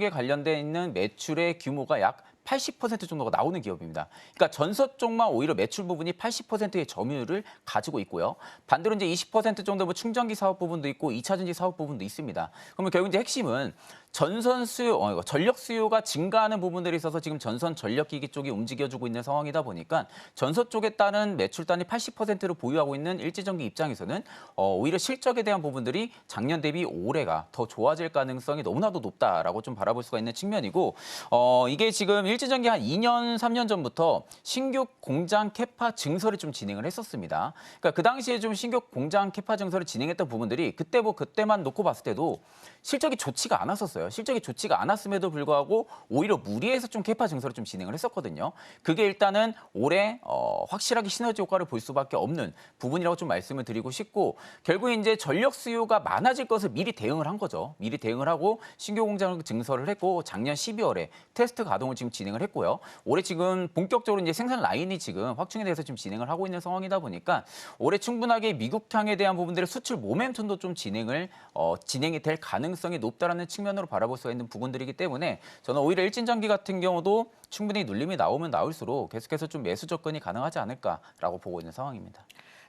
관련돼 있는 매출의 규모가 약 80% 정도가 나오는 기업입니다. 그러니까 전선 쪽만 오히려 매출 부분이 80%의 점유율을 가지고 있고요. 반대로 이제 20% 정도 뭐 충전기 사업 부분도 있고 2차전지 사업 부분도 있습니다. 그러면 결국 이제 핵심은 전선 수요, 전력 수요가 증가하는 부분들이 있어서 지금 전선 전력기기 쪽이 움직여주고 있는 상황이다 보니까 전선 쪽에 따른 매출단이 80%를 보유하고 있는 일지전기 입장에서는 오히려 실적에 대한 부분들이 작년 대비 올해가 더 좋아질 가능성이 너무나도 높다라고 좀 바라볼 수가 있는 측면이고 이게 지금 일지전기 한 2년, 3년 전부터 신규 공장 캐파 증설을 좀 진행을 했었습니다. 그러니까 그 당시에 좀 신규 공장 캐파 증설을 진행했던 부분들이 그때만 놓고 봤을 때도 실적이 좋지가 않았었어요. 실적이 좋지가 않았음에도 불구하고 오히려 무리해서 좀 캐파 증설을 좀 진행을 했었거든요. 그게 일단은 올해 확실하게 시너지 효과를 볼 수밖에 없는 부분이라고 좀 말씀을 드리고 싶고 결국 이제 전력 수요가 많아질 것을 미리 대응을 한 거죠. 미리 대응을 하고 신규 공장을 증설을 했고 작년 12월에 테스트 가동을 지금 진행을 했고요. 올해 지금 본격적으로 이제 생산 라인이 지금 확충에 대해서 지금 진행을 하고 있는 상황이다 보니까 올해 충분하게 미국향에 대한 부분들의 수출 모멘텀도 좀 진행이 될 가능성이 높다라는 측면으로 바라볼 수가 있는 부분들이기 때문에 저는 오히려 일진전기 같은 경우도 충분히 눌림이 나오면 나올수록 계속해서 좀 매수 접근이 가능하지 않을까라고 보고 있는 상황입니다.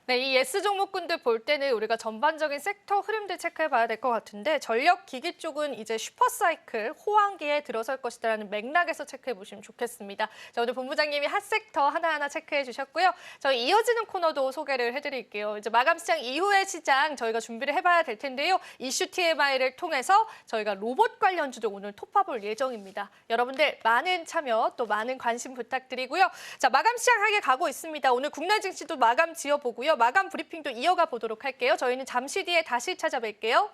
네, 이 예스 종목군들 볼 때는 우리가 전반적인 섹터 흐름들 체크해봐야 될 것 같은데 전력 기기 쪽은 이제 슈퍼사이클 호황기에 들어설 것이다라는 맥락에서 체크해보시면 좋겠습니다. 자, 오늘 본부장님이 핫 섹터 하나하나 체크해 주셨고요. 저희 이어지는 코너도 소개를 해드릴게요. 이제 마감 시장 이후의 시장 저희가 준비를 해봐야 될 텐데요. 이슈 TMI를 통해서 저희가 로봇 관련 주도 오늘 톱파볼 예정입니다. 여러분들 많은 참여 또 많은 관심 부탁드리고요. 자, 마감 시장 하게 가고 있습니다. 오늘 국내 증시도 마감 지어보고요. 마감 브리핑도 이어가 보도록 할게요. 저희는 잠시 뒤에 다시 찾아뵐게요.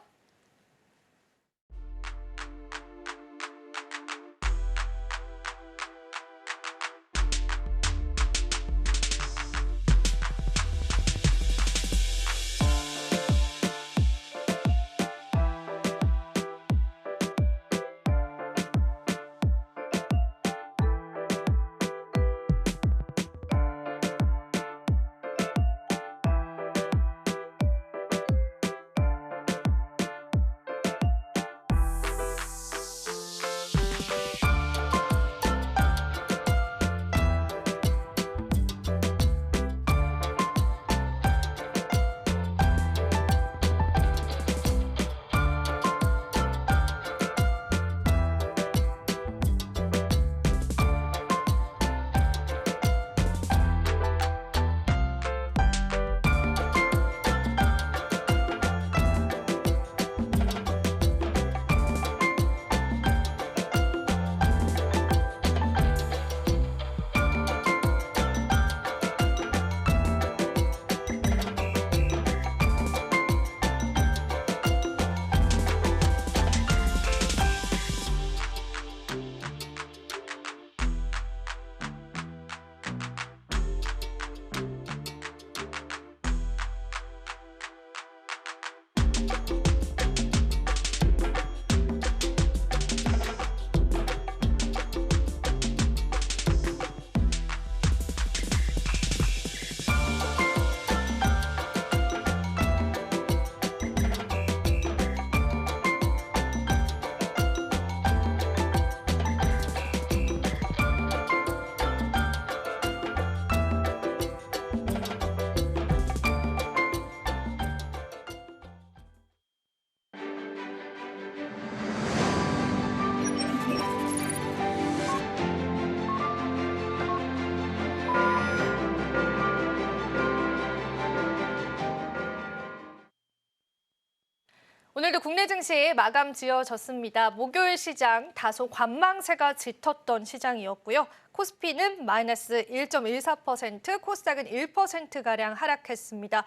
오늘도 국내 증시 마감 지어졌습니다. 목요일 시장 다소 관망세가 짙었던 시장이었고요. 코스피는 마이너스 1.14%, 코스닥은 1%가량 하락했습니다.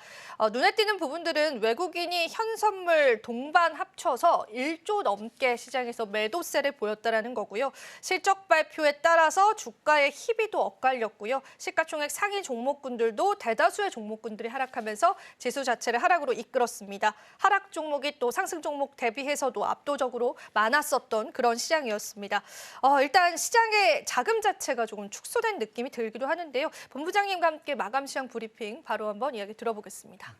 눈에 띄는 부분들은 외국인이 현선물 동반 합쳐서 1조 넘게 시장에서 매도세를 보였다는 거고요. 실적 발표에 따라서 주가의 희비도 엇갈렸고요. 시가총액 상위 종목군들도 대다수의 종목군들이 하락하면서 지수 자체를 하락으로 이끌었습니다. 하락 종목이 또 상승 종목 대비해서도 압도적으로 많았었던 그런 시장이었습니다. 일단 시장의 자금 자체가 조금 축소된 느낌이 들기도 하는데요. 본부장님과 함께 마감 시장 브리핑 바로 한번 이야기 들어보겠습니다.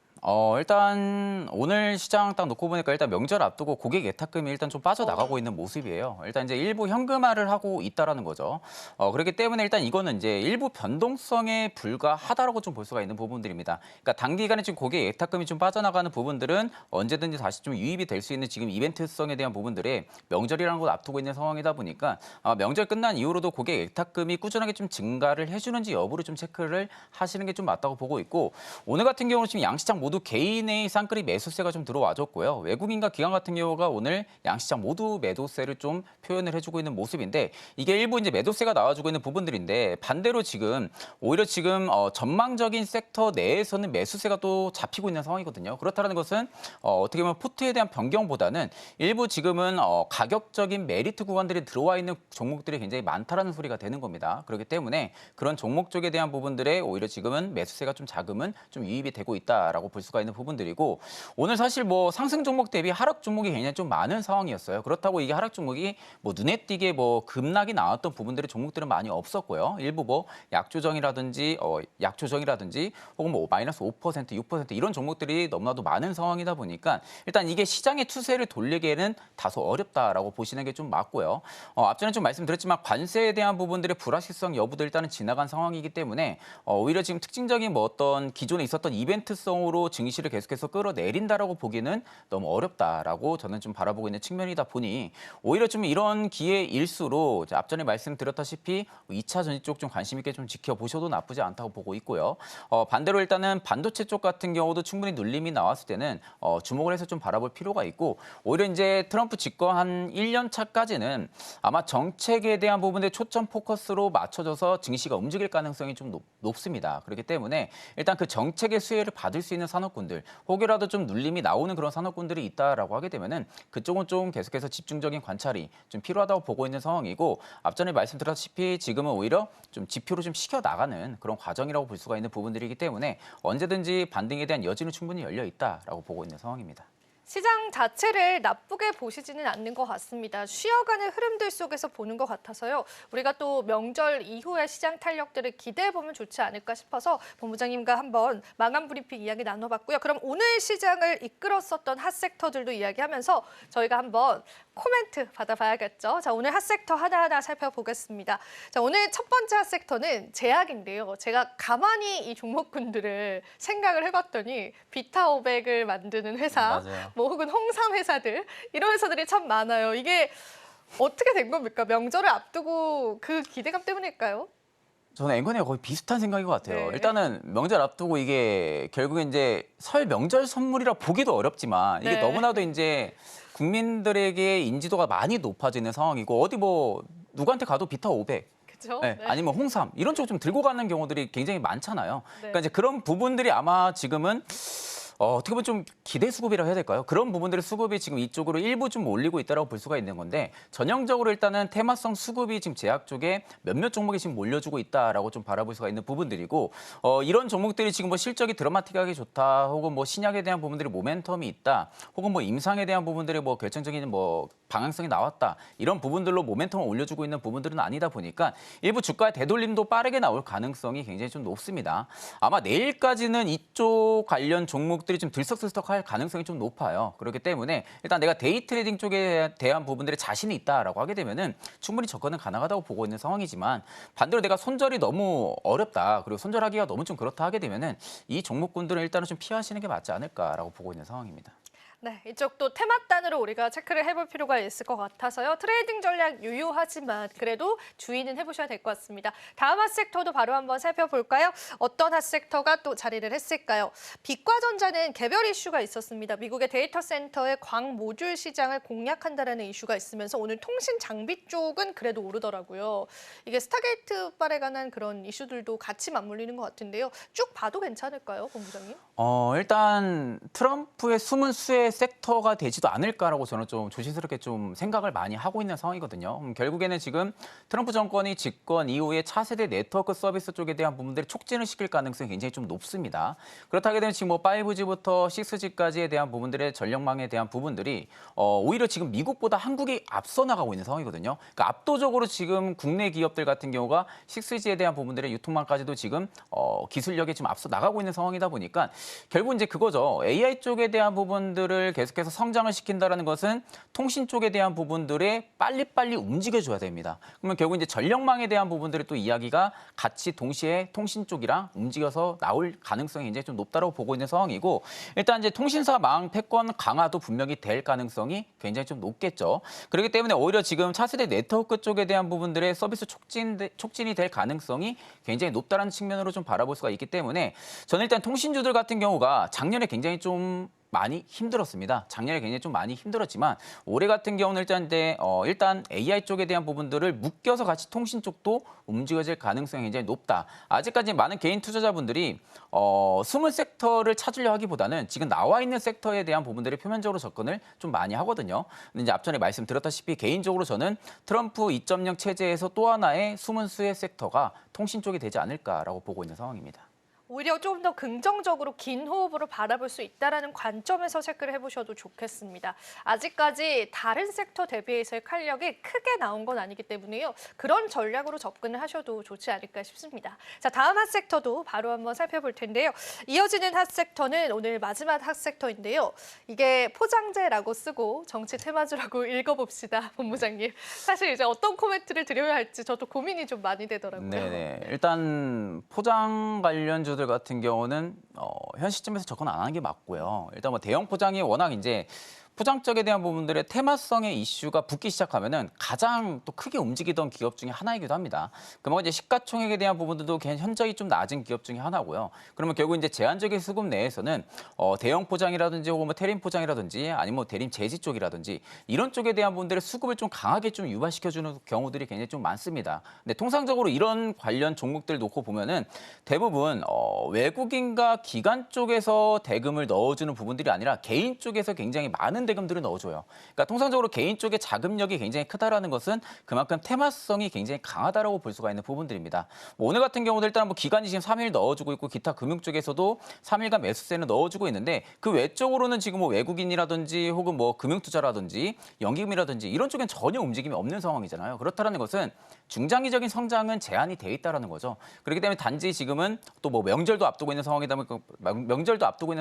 일단 오늘 시장 딱 놓고 보니까 일단 명절 앞두고 고객 예탁금이 일단 좀 빠져나가고 있는 모습이에요. 일단 이제 일부 현금화를 하고 있다라는 거죠. 그렇기 때문에 일단 이거는 이제 일부 변동성에 불과하다라고 좀 볼 수가 있는 부분들입니다. 그러니까 단기간에 지금 고객 예탁금이 좀 빠져나가는 부분들은 언제든지 다시 좀 유입이 될 수 있는 지금 이벤트성에 대한 부분들이 명절이라는 걸 앞두고 있는 상황이다 보니까 명절 끝난 이후로도 고객 예탁금이 꾸준하게 좀 증가를 해주는지 여부를 좀 체크를 하시는 게 좀 맞다고 보고 있고, 오늘 같은 경우는 지금 양시장 모두 개인의 쌍끌이 매수세가 좀 들어와줬고요. 외국인과 기관 같은 경우가 오늘 양시장 모두 매도세를 좀 표현을 해주고 있는 모습인데, 이게 일부 이제 매도세가 나와주고 있는 부분들인데, 반대로 지금 오히려 지금 전망적인 섹터 내에서는 매수세가 또 잡히고 있는 상황이거든요. 그렇다는 것은 어떻게 보면 포트에 대한 변경보다는 일부 지금은 가격적인 메리트 구간들이 들어와 있는 종목들이 굉장히 많다라는 소리가 되는 겁니다. 그렇기 때문에 그런 종목 쪽에 대한 부분들에 오히려 지금은 매수세가 좀 자금은 좀 유입이 되고 있다라고 볼 수가 있는 부분들이고, 오늘 사실 뭐 상승 종목 대비 하락 종목이 굉장히 좀 많은 상황이었어요. 그렇다고 이게 하락 종목이 뭐 눈에 띄게 뭐 급락이 나왔던 부분들의 종목들은 많이 없었고요. 일부 뭐 약조정이라든지 혹은 뭐 마이너스 5%, 6% 이런 종목들이 너무나도 많은 상황이다 보니까 일단 이게 시장의 추세를 돌리기에는 다소 어렵다라고 보시는 게 좀 맞고요. 앞전에 좀 말씀드렸지만 관세에 대한 부분들의 불확실성 여부도 일단은 지나간 상황이기 때문에 오히려 지금 특징적인 뭐 어떤 기존에 있었던 이벤트성으로 증시를 계속해서 끌어내린다라고 보기는 너무 어렵다라고 저는 좀 바라보고 있는 측면이다 보니, 오히려 좀 이런 기회일수록 앞전에 말씀드렸다시피 2차 전지 쪽 좀 관심 있게 좀 지켜보셔도 나쁘지 않다고 보고 있고요. 반대로 일단은 반도체 쪽 같은 경우도 충분히 눌림이 나왔을 때는 주목을 해서 좀 바라볼 필요가 있고, 오히려 이제 트럼프 집권 한 1년 차까지는 아마 정책에 대한 부분에 초점 포커스로 맞춰져서 증시가 움직일 가능성이 좀 높습니다. 그렇기 때문에 일단 그 정책의 수혜를 받을 수 있는 산업군들, 혹여라도 좀 눌림이 나오는 그런 산업군들이 있다라고 하게 되면은 그쪽은 좀 계속해서 집중적인 관찰이 좀 필요하다고 보고 있는 상황이고, 앞전에 말씀드렸다시피 지금은 오히려 좀 지표로 좀 식혀 나가는 그런 과정이라고 볼 수가 있는 부분들이기 때문에 언제든지 반등에 대한 여지는 충분히 열려 있다라고 보고 있는 상황입니다. 시장 자체를 나쁘게 보시지는 않는 것 같습니다. 쉬어가는 흐름들 속에서 보는 것 같아서요. 우리가 또 명절 이후의 시장 탄력들을 기대해보면 좋지 않을까 싶어서 본부장님과 한번 마감 브리핑 이야기 나눠봤고요. 그럼 오늘 시장을 이끌었었던 핫섹터들도 이야기하면서 저희가 한번 코멘트 받아봐야겠죠. 자, 오늘 핫섹터 하나하나 살펴보겠습니다. 자, 오늘 첫 번째 핫섹터는 제약인데요. 제가 가만히 이 종목군들을 생각을 해봤더니 비타500을 만드는 회사, 맞아요. 뭐 혹은 홍삼 회사들, 이런 회사들이 참 많아요. 이게 어떻게 된 겁니까? 명절을 앞두고 그 기대감 때문일까요? 저는 앵커네가 거의 비슷한 생각인 것 같아요. 네. 일단은 명절 앞두고 이게 결국에 이제 설 명절 선물이라 보기도 어렵지만 이게 네. 너무나도 이제 국민들에게 인지도가 많이 높아지는 상황이고, 어디 뭐 누구한테 가도 비타 500. 그렇죠? 네, 아니면 홍삼 이런 쪽 좀 들고 가는 경우들이 굉장히 많잖아요. 네. 그러니까 이제 그런 부분들이 아마 지금은 어떻게 보면 좀 기대 수급이라고 해야 될까요? 그런 부분들의 수급이 지금 이쪽으로 일부 좀 몰리고 있다고 볼 수가 있는 건데 전형적으로 일단은 테마성 수급이 지금 제약 쪽에 몇몇 종목이 지금 몰려주고 있다라고 좀 바라볼 수가 있는 부분들이고 이런 종목들이 지금 뭐 실적이 드라마틱하게 좋다 혹은 뭐 신약에 대한 부분들이 모멘텀이 있다 혹은 뭐 임상에 대한 부분들이 뭐 결정적인 뭐 방향성이 나왔다 이런 부분들로 모멘텀을 올려주고 있는 부분들은 아니다 보니까 일부 주가의 되돌림도 빠르게 나올 가능성이 굉장히 좀 높습니다. 아마 내일까지는 이쪽 관련 종목들이 좀 들썩들썩할 가능성이 좀 높아요. 그렇기 때문에 일단 내가 데이 트레이딩 쪽에 대한 부분들에 자신이 있다라고 하게 되면은 충분히 접근은 가능하다고 보고 있는 상황이지만 반대로 내가 손절이 너무 어렵다 그리고 손절하기가 너무 좀 그렇다 하게 되면은 이 종목군들은 일단은 좀 피하시는 게 맞지 않을까라고 보고 있는 상황입니다. 네, 이쪽도 테마단으로 우리가 체크를 해볼 필요가 있을 것 같아서요. 트레이딩 전략 유효하지만 그래도 주의는 해보셔야 될 것 같습니다. 다음 핫섹터도 바로 한번 살펴볼까요? 어떤 핫섹터가 또 자리를 했을까요? 빛과전자는 개별 이슈가 있었습니다. 미국의 데이터 센터의 광 모듈 시장을 공략한다라는 이슈가 있으면서 오늘 통신 장비 쪽은 그래도 오르더라고요. 이게 스타게이트발에 관한 그런 이슈들도 같이 맞물리는 것 같은데요. 쭉 봐도 괜찮을까요, 본부장님? 일단 트럼프의 숨은 수혜 섹터가 되지도 않을까라고 저는 좀 조심스럽게 좀 생각을 많이 하고 있는 상황이거든요. 결국에는 지금 트럼프 정권이 집권 이후에 차세대 네트워크 서비스 쪽에 대한 부분들이 촉진을 시킬 가능성이 굉장히 좀 높습니다. 그렇다게 되면 지금 뭐 5G부터 6G까지에 대한 부분들의 전력망에 대한 부분들이 오히려 지금 미국보다 한국이 앞서 나가고 있는 상황이거든요. 그러니까 압도적으로 지금 국내 기업들 같은 경우가 6G에 대한 부분들의 유통망까지도 지금 기술력에 지금 앞서 나가고 있는 상황이다 보니까 결국 이제 그거죠. AI 쪽에 대한 부분들을 계속해서 성장을 시킨다는 것은 통신 쪽에 대한 부분들에 빨리빨리 움직여줘야 됩니다. 그러면 결국 이제 전력망에 대한 부분들이 또 이야기가 같이 동시에 통신 쪽이랑 움직여서 나올 가능성이 굉장히 좀 높다고 보고 있는 상황이고 일단 이제 통신사 망 패권 강화도 분명히 될 가능성이 굉장히 좀 높겠죠. 그렇기 때문에 오히려 지금 차세대 네트워크 쪽에 대한 부분들의 서비스 촉진이 될 가능성이 굉장히 높다는 측면으로 좀 바라볼 수가 있기 때문에 저는 일단 통신주들 같은 경우가 작년에 굉장히 좀 많이 힘들었습니다. 작년에 굉장히 좀 많이 힘들었지만 올해 같은 경우는 일단 AI 쪽에 대한 부분들을 묶여서 같이 통신 쪽도 움직여질 가능성이 굉장히 높다. 아직까지 많은 개인 투자자분들이 숨은 섹터를 찾으려 하기보다는 지금 나와 있는 섹터에 대한 부분들을 표면적으로 접근을 좀 많이 하거든요. 근데 이제 앞전에 말씀드렸다시피 개인적으로 저는 트럼프 2.0 체제에서 또 하나의 숨은 수혜 섹터가 통신 쪽이 되지 않을까라고 보고 있는 상황입니다. 오히려 좀 더 긍정적으로 긴 호흡으로 바라볼 수 있다는 관점에서 체크를 해보셔도 좋겠습니다. 아직까지 다른 섹터 대비해서의 탄력이 크게 나온 건 아니기 때문에요. 그런 전략으로 접근을 하셔도 좋지 않을까 싶습니다. 자, 다음 핫섹터도 바로 한번 살펴볼 텐데요. 이어지는 핫섹터는 오늘 마지막 핫섹터인데요. 이게 포장재라고 쓰고 정치 테마주라고 읽어봅시다, 본부장님. 사실 이제 어떤 코멘트를 드려야 할지 저도 고민이 좀 많이 되더라고요. 네네. 일단 포장 관련주들 같은 경우는 현 시점에서 접근 안 하는 게 맞고요. 일단 뭐 대형 포장이 워낙 이제 포장 쪽에 대한 부분들의 테마성의 이슈가 붙기 시작하면은 가장 또 크게 움직이던 기업 중에 하나이기도 합니다. 그러면 이제 시가총액에 대한 부분들도 현저히 좀 낮은 기업 중에 하나고요. 그러면 결국 이제 제한적인 수급 내에서는 대형 포장이라든지 혹은 뭐 대림 포장이라든지 아니면 뭐 대림 제지 쪽이라든지 이런 쪽에 대한 부분들의 수급을 좀 강하게 좀 유발시켜주는 경우들이 굉장히 좀 많습니다. 근데 통상적으로 이런 관련 종목들 놓고 보면은 대부분 외국인과 기관 쪽에서 대금을 넣어주는 부분들이 아니라 개인 쪽에서 굉장히 많은 대금들을 넣어줘요. 그러니까 통상적으로 개인 쪽의 자금력이 굉장히 크다라는 것은 그만큼 테마성이 굉장히 강하다라고 볼 수가 있는 부분들입니다. 뭐 오늘 같은 경우도 일단 뭐 기관이 지금 3일 넣어주고 있고 기타 금융 쪽에서도 3일간 매수세는 넣어주고 있는데 그 외적으로는 지금 뭐 외국인이라든지 혹은 뭐 금융투자라든지 연기금이라든지 이런 쪽엔 전혀 움직임이 없는 상황이잖아요. 그렇다라는 것은 중장기적인 성장은 제한이 돼 있다라는 거죠. 그렇기 때문에 단지 지금은 또 뭐 명절도 앞두고 있는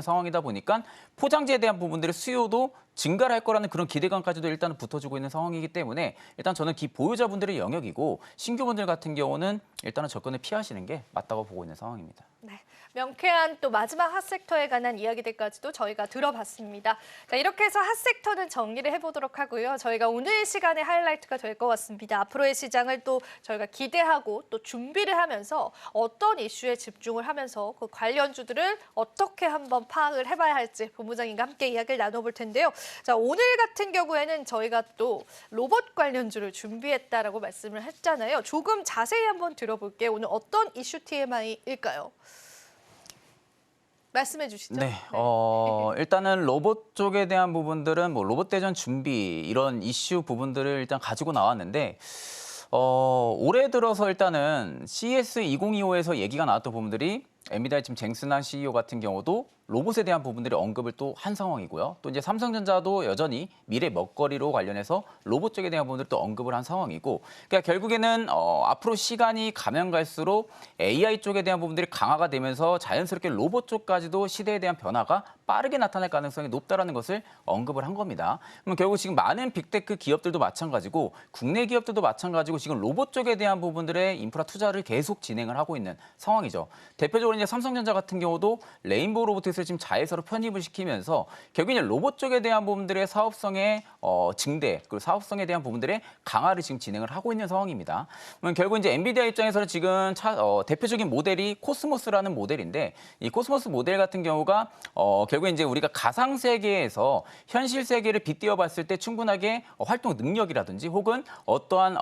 상황이다 보니까 포장재에 대한 부분들의 수요도 증가를 할 거라는 그런 기대감까지도 일단은 붙어주고 있는 상황이기 때문에 일단 저는 보유자분들의 영역이고 신규분들 같은 경우는 일단은 접근을 피하시는 게 맞다고 보고 있는 상황입니다. 네, 명쾌한 또 마지막 핫섹터에 관한 이야기들까지도 저희가 들어봤습니다. 자, 이렇게 해서 핫섹터는 정리를 해보도록 하고요. 저희가 오늘 시간의 하이라이트가 될 것 같습니다. 앞으로의 시장을 또 저희가 기대하고 또 준비를 하면서 어떤 이슈에 집중을 하면서 그 관련주들을 어떻게 한번 파악을 해봐야 할지 본부장님과 함께 이야기를 나눠볼 텐데요. 자, 오늘 같은 경우에는 저희가 또 로봇 관련주를 준비했다라고 말씀을 했잖아요. 조금 자세히 한번 들어볼게요. 오늘 어떤 이슈 TMI일까요? 말씀해 주시죠. 네, 일단은 로봇 쪽에 대한 부분들은 뭐 로봇 대전 준비 이런 이슈 부분들을 일단 가지고 나왔는데 올해 들어서 일단은 CES 2025에서 얘기가 나왔던 부분들이 엔비디아의 지금 쟁스난 CEO 같은 경우도 로봇에 대한 부분들이 언급을 또 한 상황이고요. 또 이제 삼성전자도 여전히 미래 먹거리로 관련해서 로봇 쪽에 대한 부분들을 또 언급을 한 상황이고, 그러니까 결국에는 앞으로 시간이 가면 갈수록 AI 쪽에 대한 부분들이 강화가 되면서 자연스럽게 로봇 쪽까지도 시대에 대한 변화가 빠르게 나타날 가능성이 높다라는 것을 언급을 한 겁니다. 그럼 결국 지금 많은 빅테크 기업들도 마찬가지고 국내 기업들도 마찬가지고 지금 로봇 쪽에 대한 부분들의 인프라 투자를 계속 진행을 하고 있는 상황이죠. 대표적으로 이제 삼성전자 같은 경우도 레인보우 로보틱스를 지금 자회사로 편입을 시키면서 결국 이제 로봇 쪽에 대한 부분들의 사업성의 증대 그리고 사업성에 대한 부분들의 강화를 지금 진행을 하고 있는 상황입니다. 그러면 결국 이제 엔비디아 입장에서는 지금 대표적인 모델이 코스모스라는 모델인데 이 코스모스 모델 같은 경우가 결국 이제 우리가 가상 세계에서 현실 세계를 빗대어 봤을 때 충분하게 활동 능력이라든지 혹은 어떠한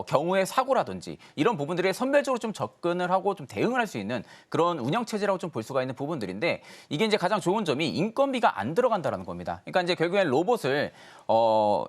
경우의 사고라든지 이런 부분들에 선별적으로 좀 접근을 하고 좀 대응을 할 수 있는 그런 운영 체제라고 좀 볼 수가 있는 부분들인데 이게 이제 가장 좋은 점이 인건비가 안 들어간다라는 겁니다. 그러니까 이제 결국엔 로봇을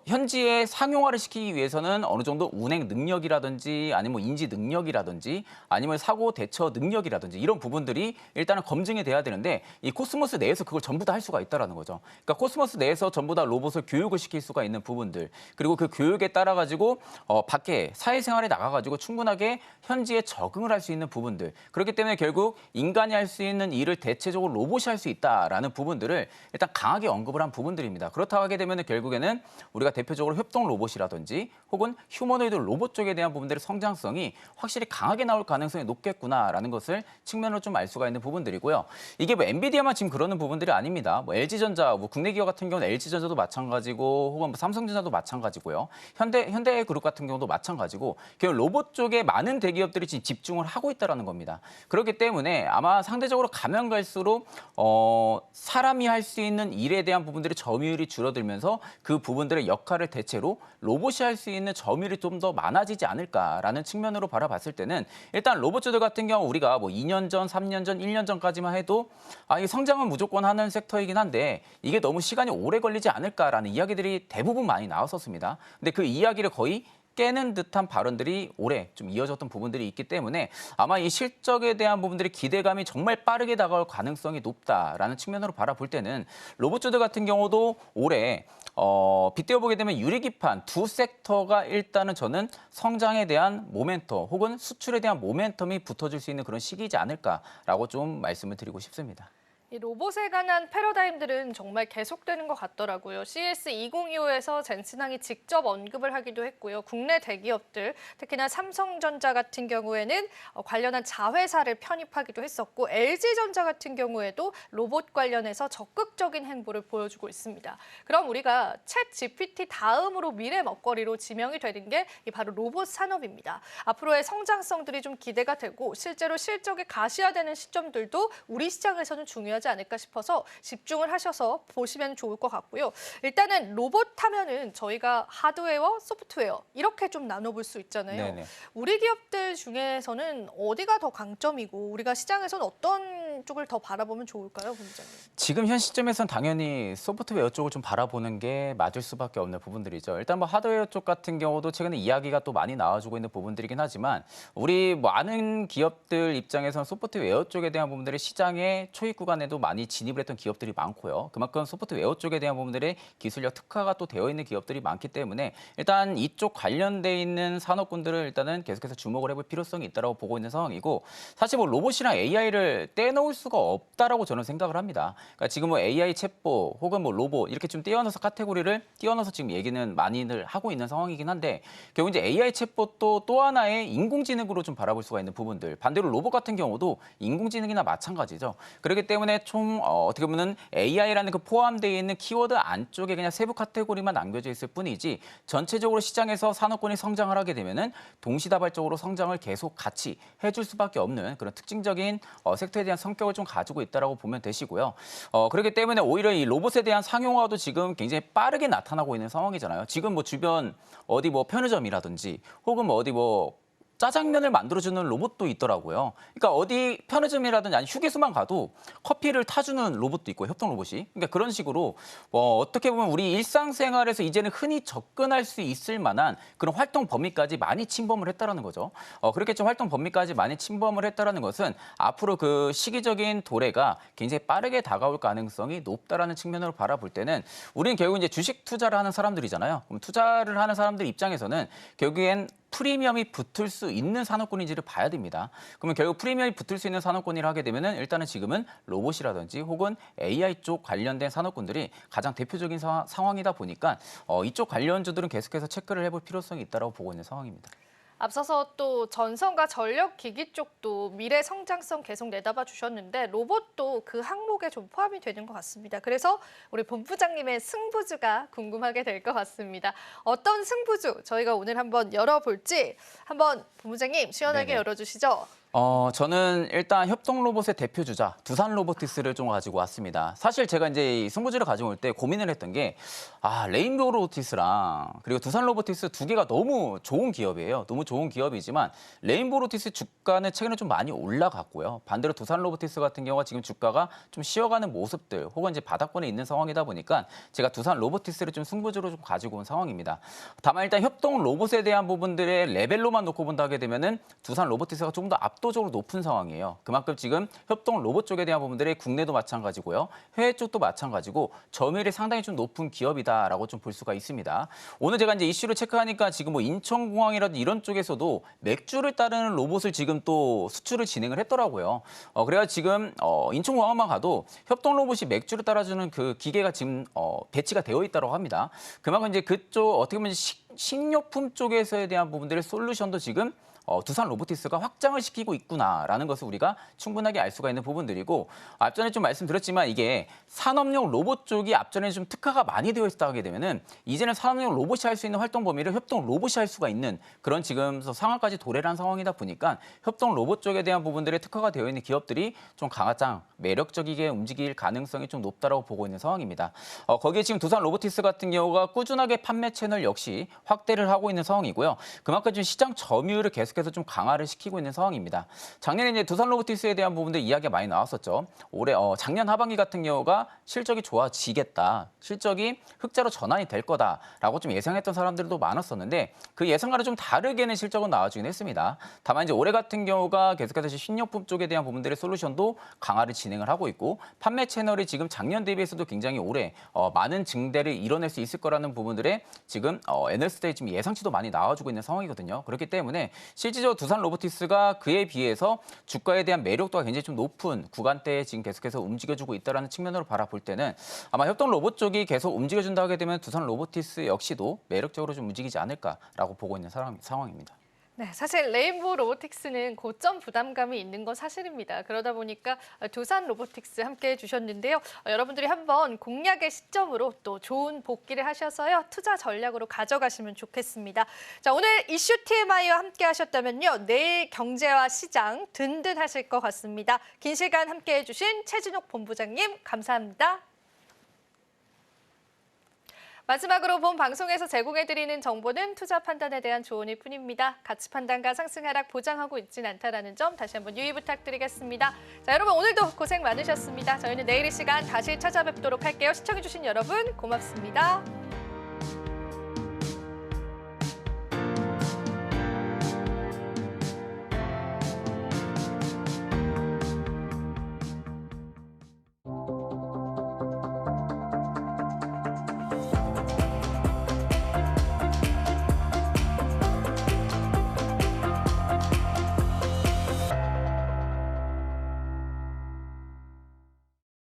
현지에 상용화를 시키기 위해서는 어느 정도 운행 능력이라든지 아니면 뭐 인지 능력이라든지 아니면 사고 대처 능력이라든지 이런 부분들이 일단은 검증이 돼야 되는데 이 코스모스 내에서 그걸 전부 다 할 수가 있다라는 거죠. 그러니까 코스모스 내에서 전부 다 로봇을 교육을 시킬 수가 있는 부분들 그리고 그 교육에 따라 가지고 밖에 사회생활에 나가 가지고 충분하게 현지에 적응을 할 수 있는 부분들 그렇기 때문에 결국 인간이 할 수 있는 일을 대체적으로 로봇이 할 수 있다라는 부분들을 일단 강하게 언급을 한 부분들입니다. 그렇다고 하게 되면 결국에는 우리가 대표적으로 협동 로봇이라든지 혹은 휴머노이드 로봇 쪽에 대한 부분들의 성장성이 확실히 강하게 나올 가능성이 높겠구나라는 것을 측면으로 좀 알 수가 있는 부분들이고요. 이게 뭐 엔비디아만 지금 그러는 부분들이 아닙니다. 뭐 LG전자, 뭐 국내 기업 같은 경우는 LG전자도 마찬가지고 혹은 뭐 삼성전자도 마찬가지고요. 현대그룹 같은 경우도 마찬가지고 결국 로봇 쪽에 많은 대기업들이 지금 집중을 하고 있다라는 겁니다. 그렇기 때문에 아마 상대적으로 가면 갈수록 사람이 할 수 있는 일에 대한 부분들의 점유율이 줄어들면서 그 부분들의 역할을 대체로 로봇이 할 수 있는 점유율이 좀 더 많아지지 않을까라는 측면으로 바라봤을 때는 일단 로봇주들 같은 경우 우리가 뭐 2년 전, 3년 전, 1년 전까지만 해도 이 성장은 무조건 하는 섹터이긴 한데 이게 너무 시간이 오래 걸리지 않을까라는 이야기들이 대부분 많이 나왔었습니다. 근데 그 이야기를 거의 깨는 듯한 발언들이 올해 좀 이어졌던 부분들이 있기 때문에 아마 이 실적에 대한 부분들이 기대감이 정말 빠르게 다가올 가능성이 높다라는 측면으로 바라볼 때는 로봇주들 같은 경우도 올해 빗대어 보게 되면 유리기판 두 섹터가 일단은 저는 성장에 대한 모멘텀 혹은 수출에 대한 모멘텀이 붙어줄 수 있는 그런 시기이지 않을까라고 좀 말씀을 드리고 싶습니다. 이 로봇에 관한 패러다임들은 정말 계속되는 것 같더라고요. CES 2025에서 젠슨항이 직접 언급을 하기도 했고요. 국내 대기업들, 특히나 삼성전자 같은 경우에는 관련한 자회사를 편입하기도 했었고 LG전자 같은 경우에도 로봇 관련해서 적극적인 행보를 보여주고 있습니다. 그럼 우리가 챗 GPT 다음으로 미래 먹거리로 지명이 되는 게 바로 로봇 산업입니다. 앞으로의 성장성들이 좀 기대가 되고 실제로 실적이 가시화되는 시점들도 우리 시장에서는 중요하지 않을까 싶어서 집중을 하셔서 보시면 좋을 것 같고요. 일단은 로봇 하면은 저희가 하드웨어, 소프트웨어 이렇게 좀 나눠볼 수 있잖아요. 네네. 우리 기업들 중에서는 어디가 더 강점이고 우리가 시장에서는 어떤 쪽을 더 바라보면 좋을까요, 본부장님? 지금 현 시점에서는 당연히 소프트웨어 쪽을 좀 바라보는 게 맞을 수밖에 없는 부분들이죠. 일단 뭐 하드웨어 쪽 같은 경우도 최근에 이야기가 또 많이 나와주고 있는 부분들이긴 하지만 우리 많은 기업들 입장에서는 소프트웨어 쪽에 대한 부분들이 시장의 초입 구간에도 많이 진입을 했던 기업들이 많고요. 그만큼 소프트웨어 쪽에 대한 부분들의 기술력 특화가 또 되어 있는 기업들이 많기 때문에 일단 이쪽 관련돼 있는 산업군들을 일단은 계속해서 주목을 해볼 필요성이 있다고 보고 있는 상황이고 사실 뭐 로봇이랑 AI를 떼놓을 수가 없다라고 저는 생각을 합니다. 그러니까 지금 뭐 AI 챗봇 혹은 뭐 로봇 이렇게 좀 떼어넣어서 카테고리를 띄어넣어서 지금 얘기는 많이들 하고 있는 상황이긴 한데 결국 이제 AI 챗봇도 또 하나의 인공지능으로 좀 바라볼 수가 있는 부분들 반대로 로봇 같은 경우도 인공지능이나 마찬가지죠. 그렇기 때문에 좀 어떻게 보면 AI라는 그 포함되어 있는 키워드 안쪽에 그냥 세부 카테고리만 남겨져 있을 뿐이지 전체적으로 시장에서 산업군이 성장을 하게 되면은 동시다발적으로 성장을 계속 같이 해줄 수밖에 없는 그런 특징적인 섹터에 대한 성격을 좀 가지고 있다라고 보면 되시고요. 그렇기 때문에 오히려 이 로봇에 대한 상용화도 지금 굉장히 빠르게 나타나고 있는 상황이잖아요. 지금 뭐 주변 어디 뭐 편의점이라든지 혹은 뭐 어디 뭐 짜장면을 만들어주는 로봇도 있더라고요. 그러니까 어디 편의점이라든지 아니 휴게소만 가도 커피를 타주는 로봇도 있고 협동 로봇이. 그러니까 그런 식으로 어떻게 보면 우리 일상생활에서 이제는 흔히 접근할 수 있을 만한 그런 활동 범위까지 많이 침범을 했다라는 거죠. 그렇게 좀 활동 범위까지 많이 침범을 했다라는 것은 앞으로 그 시기적인 도래가 굉장히 빠르게 다가올 가능성이 높다라는 측면으로 바라볼 때는 우리는 결국 이제 주식 투자를 하는 사람들이잖아요. 그럼 투자를 하는 사람들 입장에서는 결국엔 프리미엄이 붙을 수 있는 산업군인지를 봐야 됩니다. 그러면 결국 프리미엄이 붙을 수 있는 산업군을 하게 되면은 일단은 지금은 로봇이라든지 혹은 AI 쪽 관련된 산업군들이 가장 대표적인 상황이다 보니까 이쪽 관련주들은 계속해서 체크를 해볼 필요성이 있다고 보고 있는 상황입니다. 앞서서 또 전선과 전력 기기 쪽도 미래 성장성 계속 내다봐 주셨는데 로봇도 그 항목에 좀 포함이 되는 것 같습니다. 그래서 우리 본부장님의 승부주가 궁금하게 될 것 같습니다. 어떤 승부주 저희가 오늘 한번 열어볼지 한번 본부장님 시원하게 네네. 열어주시죠. 저는 일단 협동 로봇의 대표 주자 두산 로보티스를 좀 가지고 왔습니다. 사실 제가 이제 이 승부지를 가지고 올 때 고민을 했던 게 레인보우 로보티스랑 그리고 두산 로보티스 두 개가 너무 좋은 기업이에요. 너무 좋은 기업이지만 레인보우 로보티스 주가는 최근에 좀 많이 올라갔고요. 반대로 두산 로보티스 같은 경우가 지금 주가가 좀 쉬어가는 모습들 혹은 이제 바닥권에 있는 상황이다 보니까 제가 두산 로보티스를 좀 승부주로 좀 가지고 온 상황입니다. 다만 일단 협동 로봇에 대한 부분들의 레벨로만 놓고 본다 하게 되면은 두산 로보티스가 조금 더 압도적으로 높은 상황이에요. 그만큼 지금 협동 로봇 쪽에 대한 부분들이 국내도 마찬가지고요. 해외 쪽도 마찬가지고 점유율이 상당히 좀 높은 기업이다라고 좀 볼 수가 있습니다. 오늘 제가 이제 이슈를 체크하니까 지금 뭐 인천공항이라든지 이런 쪽에서도 맥주를 따르는 로봇을 지금 또 수출을 진행을 했더라고요. 그래야 지금 인천공항만 가도 협동 로봇이 맥주를 따라주는 그 기계가 지금 배치가 되어 있다고 합니다. 그만큼 이제 그쪽 어떻게 보면 식료품 쪽에서에 대한 부분들의 솔루션도 지금 두산 로보티스가 확장을 시키고 있구나라는 것을 우리가 충분하게 알 수가 있는 부분들이고 앞전에 좀 말씀드렸지만 이게 산업용 로봇 쪽이 앞전에 좀 특화가 많이 되어 있다 하게 되면은 이제는 산업용 로봇이 할 수 있는 활동 범위를 협동 로봇이 할 수가 있는 그런 지금 상황까지 도래를 한 상황이다 보니까 협동 로봇 쪽에 대한 부분들의 특화가 되어 있는 기업들이 좀 가장 매력적이게 움직일 가능성이 좀 높다라고 보고 있는 상황입니다. 거기에 지금 두산 로보티스 같은 경우가 꾸준하게 판매 채널 역시 확대를 하고 있는 상황이고요. 그만큼 지금 시장 점유율을 계속해서 좀 강화를 시키고 있는 상황입니다. 작년에 이제 두산 로보티스에 대한 부분들 이야기가 많이 나왔었죠. 올해 작년 하반기 같은 경우가 실적이 좋아지겠다, 실적이 흑자로 전환이 될 거다라고 좀 예상했던 사람들도 많았었는데 그 예상과는 좀 다르게는 실적은 나와주긴 했습니다. 다만 이제 올해 같은 경우가 계속해서 신용품 쪽에 대한 부분들의 솔루션도 강화를 진행을 하고 있고 판매 채널이 지금 작년 대비해서도 굉장히 올해 많은 증대를 이뤄낼 수 있을 거라는 부분들에 지금 애널리스트의 지금 예상치도 많이 나와주고 있는 상황이거든요. 그렇기 때문에 실질적으로 두산 로보티스가 그에 비해서 주가에 대한 매력도가 굉장히 좀 높은 구간대에 지금 계속해서 움직여주고 있다는 측면으로 바라볼 때는 아마 협동 로봇 쪽이 계속 움직여준다 하게 되면 두산 로보티스 역시도 매력적으로 좀 움직이지 않을까라고 보고 있는 상황입니다. 네, 사실 레인보우 로보틱스는 고점 부담감이 있는 건 사실입니다. 그러다 보니까 두산 로보틱스 함께 해주셨는데요. 여러분들이 한번 공략의 시점으로 또 좋은 복귀를 하셔서요. 투자 전략으로 가져가시면 좋겠습니다. 자, 오늘 이슈 TMI와 함께 하셨다면요. 내일 경제와 시장 든든하실 것 같습니다. 긴 시간 함께 해주신 최진욱 본부장님 감사합니다. 마지막으로 본 방송에서 제공해드리는 정보는 투자 판단에 대한 조언일 뿐입니다. 가치 판단과 상승 하락 보장하고 있진 않다는 점 다시 한번 유의 부탁드리겠습니다. 자, 여러분 오늘도 고생 많으셨습니다. 저희는 내일 이 시간 다시 찾아뵙도록 할게요. 시청해주신 여러분 고맙습니다.